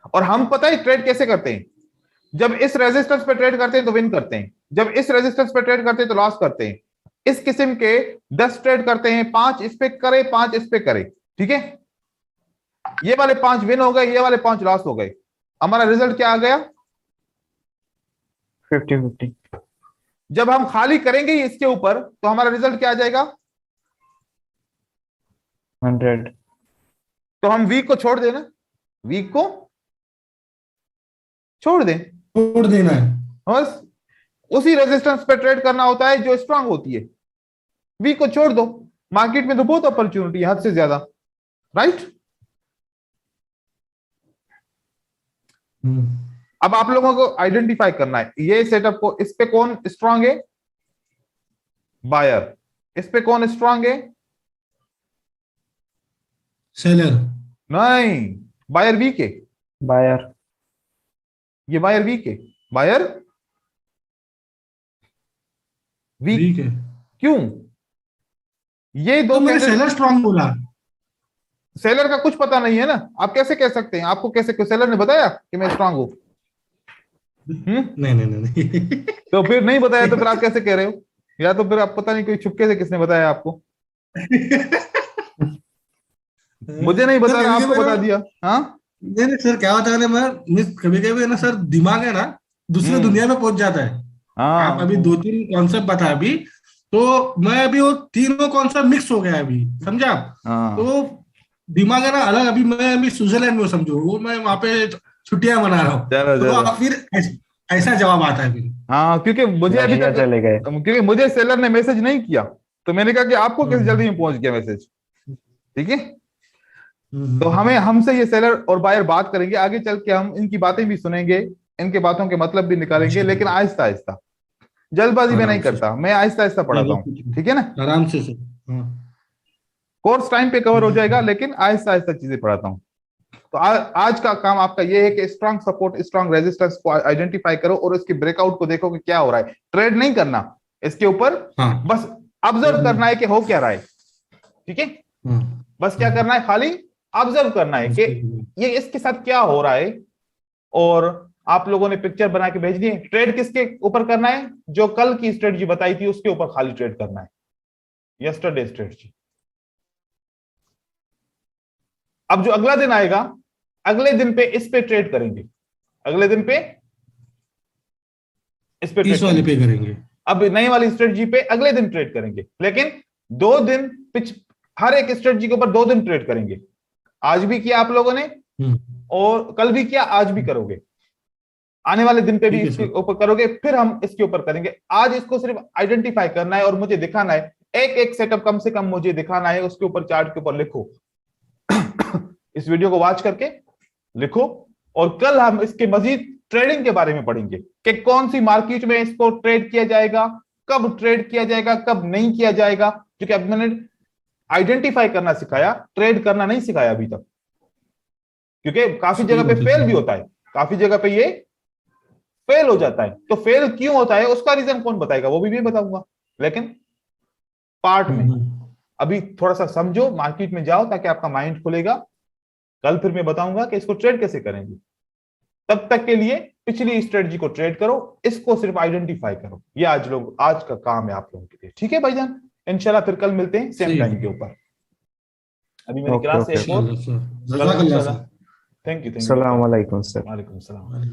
Speaker 1: और हम पता है ट्रेड कैसे करते हैं? जब इस रेजिस्टेंस पे ट्रेड करते हैं तो विन करते हैं, जब इस रेजिस्टेंस पे ट्रेड करते हैं तो लॉस करते हैं। इस किस्म के 10 ट्रेड करते हैं, 5 इस पे करे, 5 इस पे करे, ठीक है? ये वाले 5 विन हो गए, ये वाले 5 लॉस हो गए। हमारा रिजल्ट क्या आ गया?
Speaker 2: 50-50।
Speaker 1: जब हम खाली करेंगे इसके ऊपर तो हमारा रिजल्ट क्या आ जाएगा?
Speaker 2: 100।
Speaker 1: तो हम वीक को छोड़ देना, वीक को छोड़ दें,
Speaker 3: छोड़ देना है।
Speaker 1: बस उसी रेजिस्टेंस पे ट्रेड करना होता है जो स्ट्रांग होती है। वीक को छोड़ दो, मार्केट में तो बहुत अपॉर्चुनिटी है, हद से ज्यादा, राइट? अब आप लोगों को आइडेंटिफाई करना है ये सेटअप को, इस पे कौन स्ट्रांग है? बायर। इस पे कौन स्ट्रांग है?
Speaker 3: सेलर।
Speaker 1: नहीं, बायर वीक है।
Speaker 2: बायर।
Speaker 1: ये बायर वीक है, बायर वीक
Speaker 3: ठीक है,
Speaker 1: क्यों? ये दो
Speaker 3: तो मैंने सेलर स्ट्रॉन्ग बोला।
Speaker 1: सेलर का कुछ पता नहीं है ना, आप कैसे कह सकते हैं? आपको कैसे, सेलर ने बताया कि मैं स्ट्रांग हूं?
Speaker 3: नहीं नहीं नहीं
Speaker 1: तो फिर नहीं बताया तो फिर आप कैसे कह रहे हो? या तो फिर आप पता नहीं कोई छुपके से किसने बताया आपको? मुझे नहीं बताया, आपको बता दिया। हाँ
Speaker 3: नहीं नहीं सर, क्या होता है ना, मैं कभी कभी ना सर, दिमाग है ना दूसरे दुनिया में पहुंच जाता है। आप
Speaker 1: हाँ
Speaker 3: अभी 2-3 कॉन्सेप्ट बताया अभी, तो मैं अभी वो तीनों कॉन्सेप्ट मिक्स हो गया अभी, समझा आप?
Speaker 1: हाँ,
Speaker 3: तो दिमाग है ना अलग। अभी मैं अभी स्विट्जरलैंड में समझो, वो मैं वहां पे छुट्टियां मना रहा हूँ,
Speaker 1: चलो
Speaker 3: तो
Speaker 1: चलो।
Speaker 3: आप फिर ऐसा जवाब आता है फिर।
Speaker 1: हाँ, क्योंकि मुझे अभी
Speaker 2: बढ़िया
Speaker 1: तक,
Speaker 2: चले गए।
Speaker 1: क्योंकि मुझे सेलर ने मैसेज नहीं किया, तो मैंने कहा कि आपको कैसे जल्दी में पहुंच गया मैसेज, ठीक है? तो हमें, हमसे ये सेलर और बायर बात करेंगे, आगे चल के हम इनकी बातें भी सुनेंगे, इनके बातों के मतलब भी निकालेंगे, लेकिन आहिस्ता आहिस्ता, जल्दबाजी में नहीं करता मैं, आहिस्ता आहिस्ता पढ़ाता हूँ, ठीक है ना?
Speaker 3: आराम से सर।
Speaker 1: कोर्स टाइम पे कवर हो जाएगा, लेकिन आहिस्ता आहिस्ता चीजें पढ़ाता हूँ। तो आज का काम आपका ये है कि स्ट्रांग सपोर्ट, स्ट्रांग रेजिस्टेंस को आइडेंटिफाई करो और उसकी ब्रेकआउट को देखो कि क्या हो रहा है। ट्रेड नहीं करना इसके ऊपर,
Speaker 3: हाँ।
Speaker 1: बस ऑब्जर्व करना है कि हो क्या रहा है, ठीक है? बस क्या करना है, खाली ऑब्जर्व करना है कि ये इसके साथ क्या हो रहा है, और आप लोगों ने पिक्चर बना के भेजनी है। ट्रेड किसके ऊपर करना है? जो कल की स्ट्रेटजी बताई थी उसके ऊपर खाली ट्रेड करना है, यस्टरडे स्ट्रेटजी। अब जो अगला दिन आएगा, अगले दिन पे इस पे ट्रेड करेंगे, अगले दिन पे इस पे
Speaker 3: इस वाले पे करेंगे।
Speaker 1: अब नई वाली स्ट्रेटजी पे अगले दिन ट्रेड करेंगे, लेकिन 2 दिन हर एक स्ट्रेटजी के ऊपर 2 दिन ट्रेड करेंगे। आज भी किया आप लोगों ने, और कल भी किया, आज भी करोगे, आने वाले दिन पे भी इसके ऊपर करोगे, फिर हम इसके ऊपर करेंगे। आज इसको सिर्फ आइडेंटिफाई करना है और मुझे दिखाना है, एक एक सेटअप कम से कम मुझे दिखाना है, उसके ऊपर चार्ट के ऊपर लिखो इस वीडियो को वॉच करके लिखो, और कल हम इसके मजीद ट्रेडिंग के बारे में पढ़ेंगे कि कौन सी मार्केट में इसको ट्रेड किया जाएगा, कब ट्रेड किया जाएगा, कब नहीं किया जाएगा। क्योंकि अब मैंने आइडेंटिफाई करना सिखाया, ट्रेड करना नहीं सिखाया अभी तक, क्योंकि काफी जगह पे फेल भी होता है, काफी जगह पे ये फेल हो जाता है। तो फेल क्यों होता है उसका रीजन कौन बताएगा, वो भी मैं बताऊंगा, लेकिन पार्ट में। अभी थोड़ा सा समझो, मार्केट में जाओ ताकि आपका माइंड खुलेगा। कल फिर मैं बताऊंगा कि इसको ट्रेड कैसे करेंगे। तब तक के लिए पिछली स्ट्रेटजी को ट्रेड करो, इसको सिर्फ आइडेंटिफाई करो। ये आज का काम है आप लोगों के लिए। ठीक है भाईजान, इंशाल्लाह फिर कल मिलते हैं सेम टाइम के ऊपर। अभी मेरी क्लास है।
Speaker 3: Sir
Speaker 1: thank you.
Speaker 2: अस्सलाम वालेकुम सर।
Speaker 1: वालेकुम सलाम।